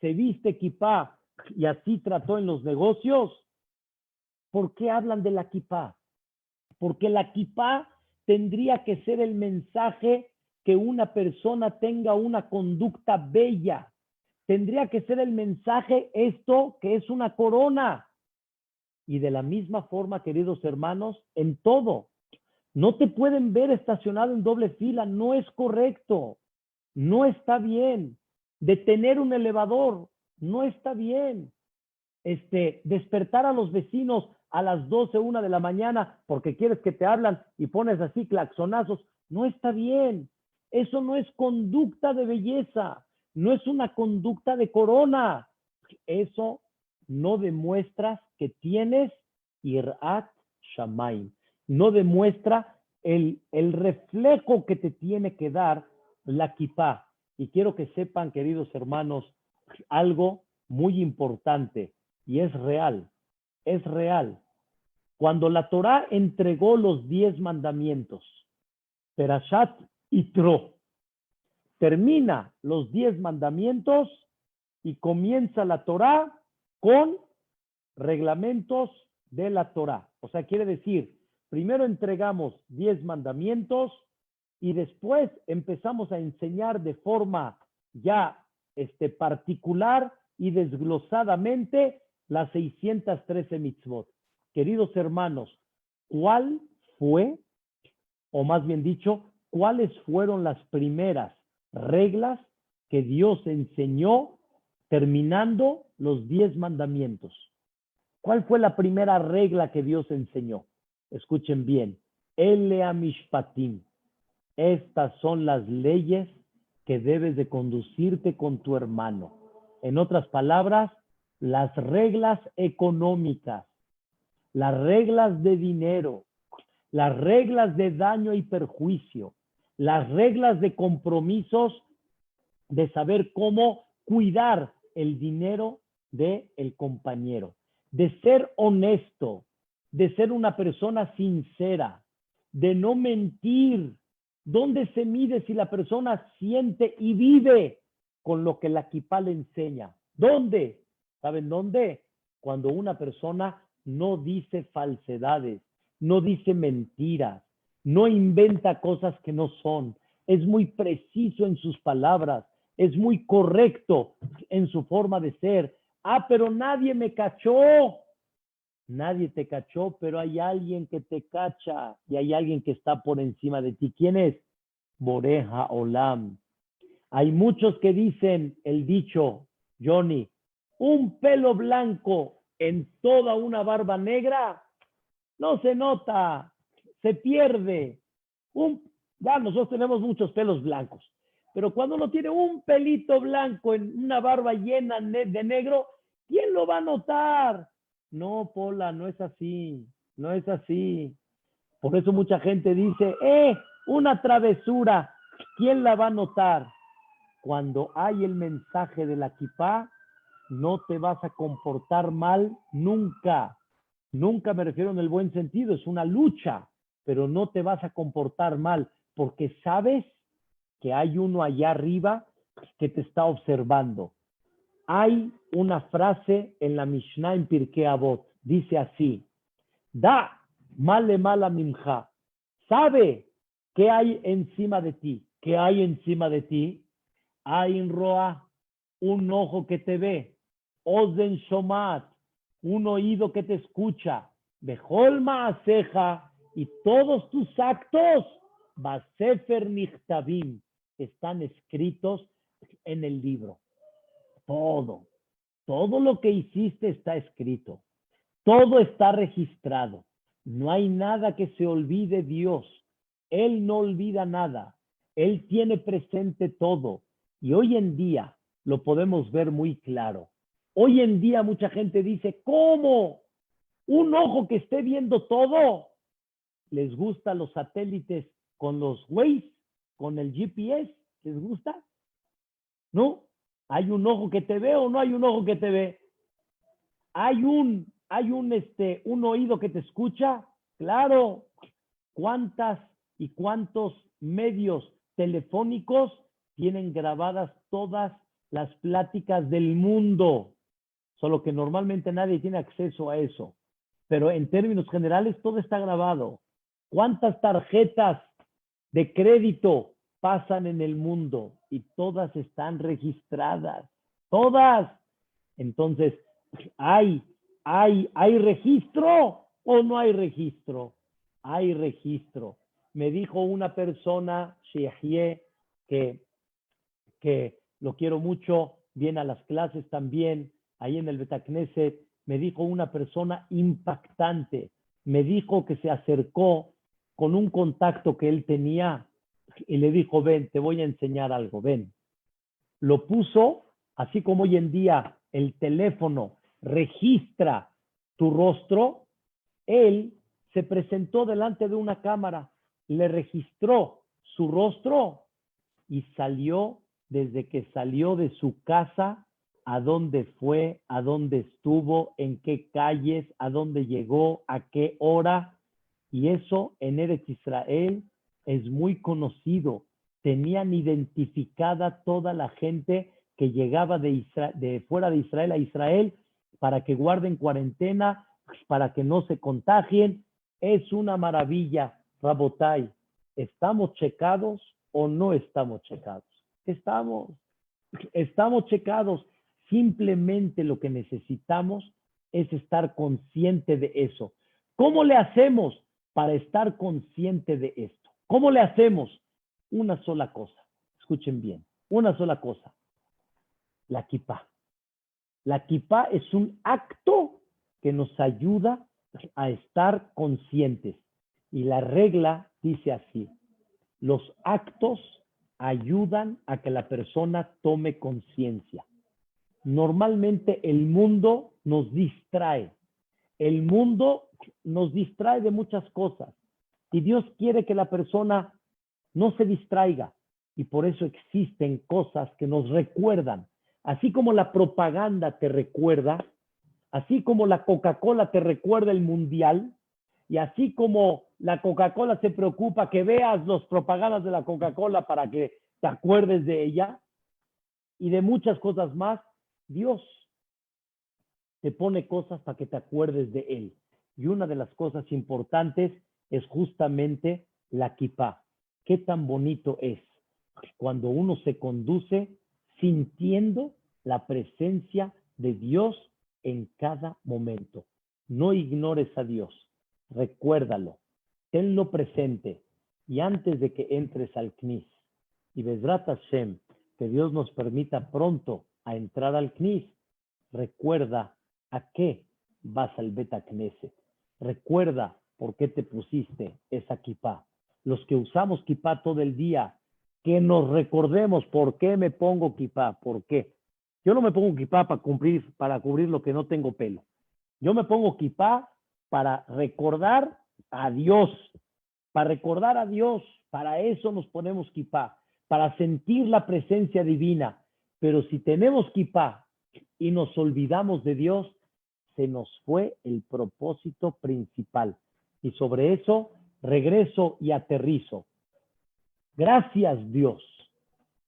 se viste kipá y así trató en los negocios. ¿Por qué hablan de la kipá? Porque la kipá tendría que ser el mensaje que una persona tenga una conducta bella. Tendría que ser el mensaje esto que es una corona. Y de la misma forma, queridos hermanos, en todo. No te pueden ver estacionado en doble fila, no es correcto, no está bien. Detener un elevador, no está bien. Despertar a los vecinos a las 12, 1 de la mañana porque quieres que te hablan y pones así claxonazos. No está bien. Eso no es conducta de belleza. No es una conducta de corona. Eso no demuestras que tienes Irat Shamayim. No demuestra el reflejo que te tiene que dar la kipá. Y quiero que sepan, queridos hermanos, algo muy importante, y es real, es real. Cuando la Torá entregó los 10 mandamientos, Perashat Yitro, termina los 10 mandamientos y comienza la Torá con reglamentos de la Torá. O sea, quiere decir, primero entregamos 10 mandamientos y después empezamos a enseñar de forma ya particular y desglosadamente las 613 mitzvot. Queridos hermanos, ¿cuál fue, o más bien dicho, cuáles fueron las primeras reglas que Dios enseñó terminando los 10 mandamientos? ¿Cuál fue la primera regla que Dios enseñó? Escuchen bien. Elea mishpatim. Estas son las leyes que debes de conducirte con tu hermano. En otras palabras, las reglas económicas, las reglas de dinero, las reglas de daño y perjuicio, las reglas de compromisos, de saber cómo cuidar el dinero del compañero, de ser honesto, de ser una persona sincera, de no mentir. ¿Dónde se mide si la persona siente y vive con lo que la kipá le enseña? ¿Dónde? ¿Saben dónde? Cuando una persona no dice falsedades, no dice mentiras, no inventa cosas que no son, es muy preciso en sus palabras, es muy correcto en su forma de ser. Ah, pero nadie me cachó. Nadie te cachó, pero hay alguien que te cacha y hay alguien que está por encima de ti. ¿Quién es? Boreja Olam. Hay muchos que dicen el dicho, Johnny, un pelo blanco en toda una barba negra, no se nota, se pierde. Ya nosotros tenemos muchos pelos blancos, pero cuando uno tiene un pelito blanco en una barba llena de negro, ¿quién lo va a notar? No, Pola, no es así, no es así. Por eso mucha gente dice, una travesura, ¿quién la va a notar? Cuando hay el mensaje de la kipá, no te vas a comportar mal nunca. Nunca me refiero en el buen sentido, es una lucha, pero no te vas a comportar mal, porque sabes que hay uno allá arriba que te está observando. Hay una frase en la Mishnah en Pirkei Avot, dice así, da male mala minja, sabe qué hay encima de ti. ¿Qué hay encima de ti? Ain roa, un ojo que te ve, ozen shomat, un oído que te escucha, bejol maaseja, y todos tus actos, basefer nichtavim, están escritos en el libro. Todo lo que hiciste está escrito, todo está registrado. No hay nada que se olvide Dios. Él no olvida nada. Él tiene presente todo. Y hoy en día lo podemos ver muy claro. Hoy en día mucha gente dice, ¿cómo? ¿Un ojo que esté viendo todo? ¿Les gustan los satélites con los Waze, con el GPS? ¿Les gusta? ¿No? ¿Hay un ojo que te ve o no hay un ojo que te ve? ¿Hay un oído que te escucha? Claro. ¿Cuántas y cuántos medios telefónicos tienen grabadas todas las pláticas del mundo? Solo que normalmente nadie tiene acceso a eso. Pero en términos generales todo está grabado. ¿Cuántas tarjetas de crédito pasan en el mundo? Y todas están registradas. Todas. Entonces, ¿hay registro o no hay registro? Hay registro. Me dijo una persona, Shehye, que lo quiero mucho, viene a las clases también, ahí en el Betacneset, me dijo una persona impactante. Me dijo que se acercó con un contacto que él tenía y le dijo, ven, te voy a enseñar algo, ven. Lo puso, así como hoy en día el teléfono registra tu rostro, él se presentó delante de una cámara, le registró su rostro y salió desde que salió de su casa, a dónde fue, a dónde estuvo, en qué calles, a dónde llegó, a qué hora. Y eso en Eretz Israel es muy conocido. Tenían identificada toda la gente que llegaba de fuera de Israel a Israel para que guarden cuarentena, para que no se contagien. Es una maravilla, Rabotai. ¿Estamos checados o no estamos checados? Estamos checados. Simplemente lo que necesitamos es estar consciente de eso. ¿Cómo le hacemos para estar consciente de esto? ¿Cómo le hacemos? Una sola cosa. Escuchen bien. Una sola cosa. La kipá. La kipá es un acto que nos ayuda a estar conscientes. Y la regla dice así: los actos ayudan a que la persona tome conciencia. Normalmente el mundo nos distrae. El mundo nos distrae de muchas cosas. Y Dios quiere que la persona no se distraiga. Y por eso existen cosas que nos recuerdan. Así como la propaganda te recuerda, así como la Coca-Cola te recuerda el mundial, y así como la Coca-Cola se preocupa que veas las propagandas de la Coca-Cola para que te acuerdes de ella, y de muchas cosas más, Dios te pone cosas para que te acuerdes de Él. Y una de las cosas importantes es justamente la kipá. Qué tan bonito es cuando uno se conduce sintiendo la presencia de Dios en cada momento. No ignores a Dios, recuérdalo, tenlo presente. Y antes de que entres al CNIS, y Bezrat Hashem, que Dios nos permita pronto a entrar al CNIS, recuerda a qué vas al Beta Knesset. Recuerda por qué te pusiste esa kipá. Los que usamos kipá todo el día, que nos recordemos por qué me pongo kipá. ¿Por qué? Yo no me pongo kipá para cubrir lo que no tengo pelo. Yo me pongo kipá para recordar a Dios. Para recordar a Dios. Para eso nos ponemos kipá. Para sentir la presencia divina. Pero si tenemos kipá y nos olvidamos de Dios, se nos fue el propósito principal. Y sobre eso regreso y aterrizo. Gracias, Dios,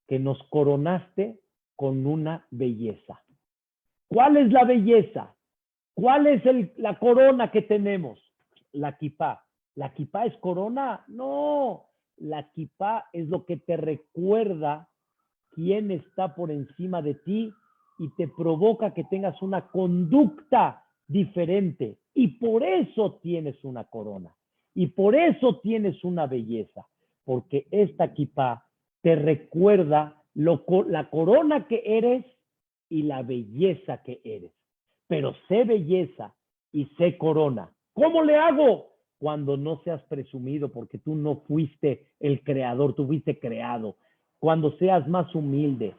que nos coronaste con una belleza. ¿Cuál es la belleza? ¿Cuál es la corona que tenemos? La kipá. ¿La kipá es corona? No. La kipá es lo que te recuerda quién está por encima de ti y te provoca que tengas una conducta diferente. Y por eso tienes una corona. Y por eso tienes una belleza. Porque esta kipá te recuerda la corona que eres y la belleza que eres. Pero sé belleza y sé corona. ¿Cómo le hago? Cuando no seas presumido, porque tú no fuiste el creador, tú fuiste creado. Cuando seas más humilde,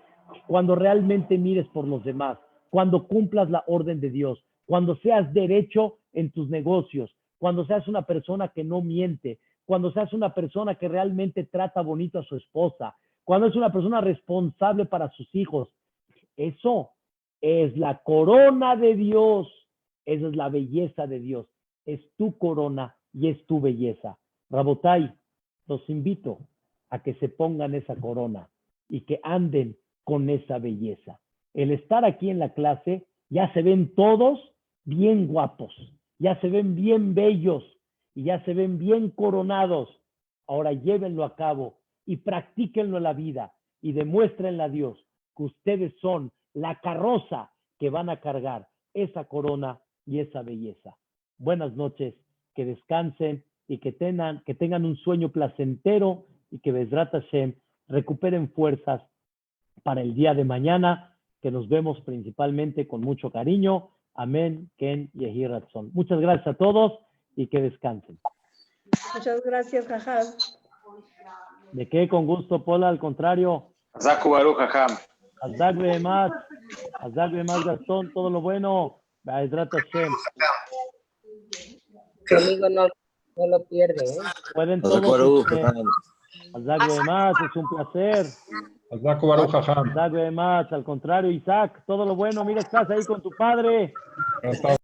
cuando realmente mires por los demás, cuando cumplas la orden de Dios, cuando seas derecho en tus negocios, cuando seas una persona que no miente, cuando seas una persona que realmente trata bonito a su esposa, cuando es una persona responsable para sus hijos. Eso es la corona de Dios. Esa es la belleza de Dios. Es tu corona y es tu belleza. Rabotai, los invito a que se pongan esa corona y que anden con esa belleza. El estar aquí en la clase, ya se ven todos bien guapos, ya se ven bien bellos y ya se ven bien coronados. Ahora llévenlo a cabo y practíquenlo en la vida y demuéstrenle a Dios que ustedes son la carroza que van a cargar esa corona y esa belleza. Buenas noches, que descansen y que tengan un sueño placentero y que Bezrat Hashem recuperen fuerzas para el día de mañana, que nos vemos principalmente con mucho cariño Amén, Ken Yehi Ratzon. Muchas gracias a todos y que descansen. Muchas gracias, Jajam. ¿De qué? Con gusto, Pola, al contrario. Zaku Baruch Jajam. Hazak más, Gastón, todo lo bueno. Be'ezrat Hashem. Conmigo no lo pierden, ¿eh? Pueden Hazak todos. Baruch Jajam. Hazak más, es un placer. Hazak Baruch Jajam. Hazak más, al contrario, Isaac, todo lo bueno. Mira, estás ahí con tu padre. Hasta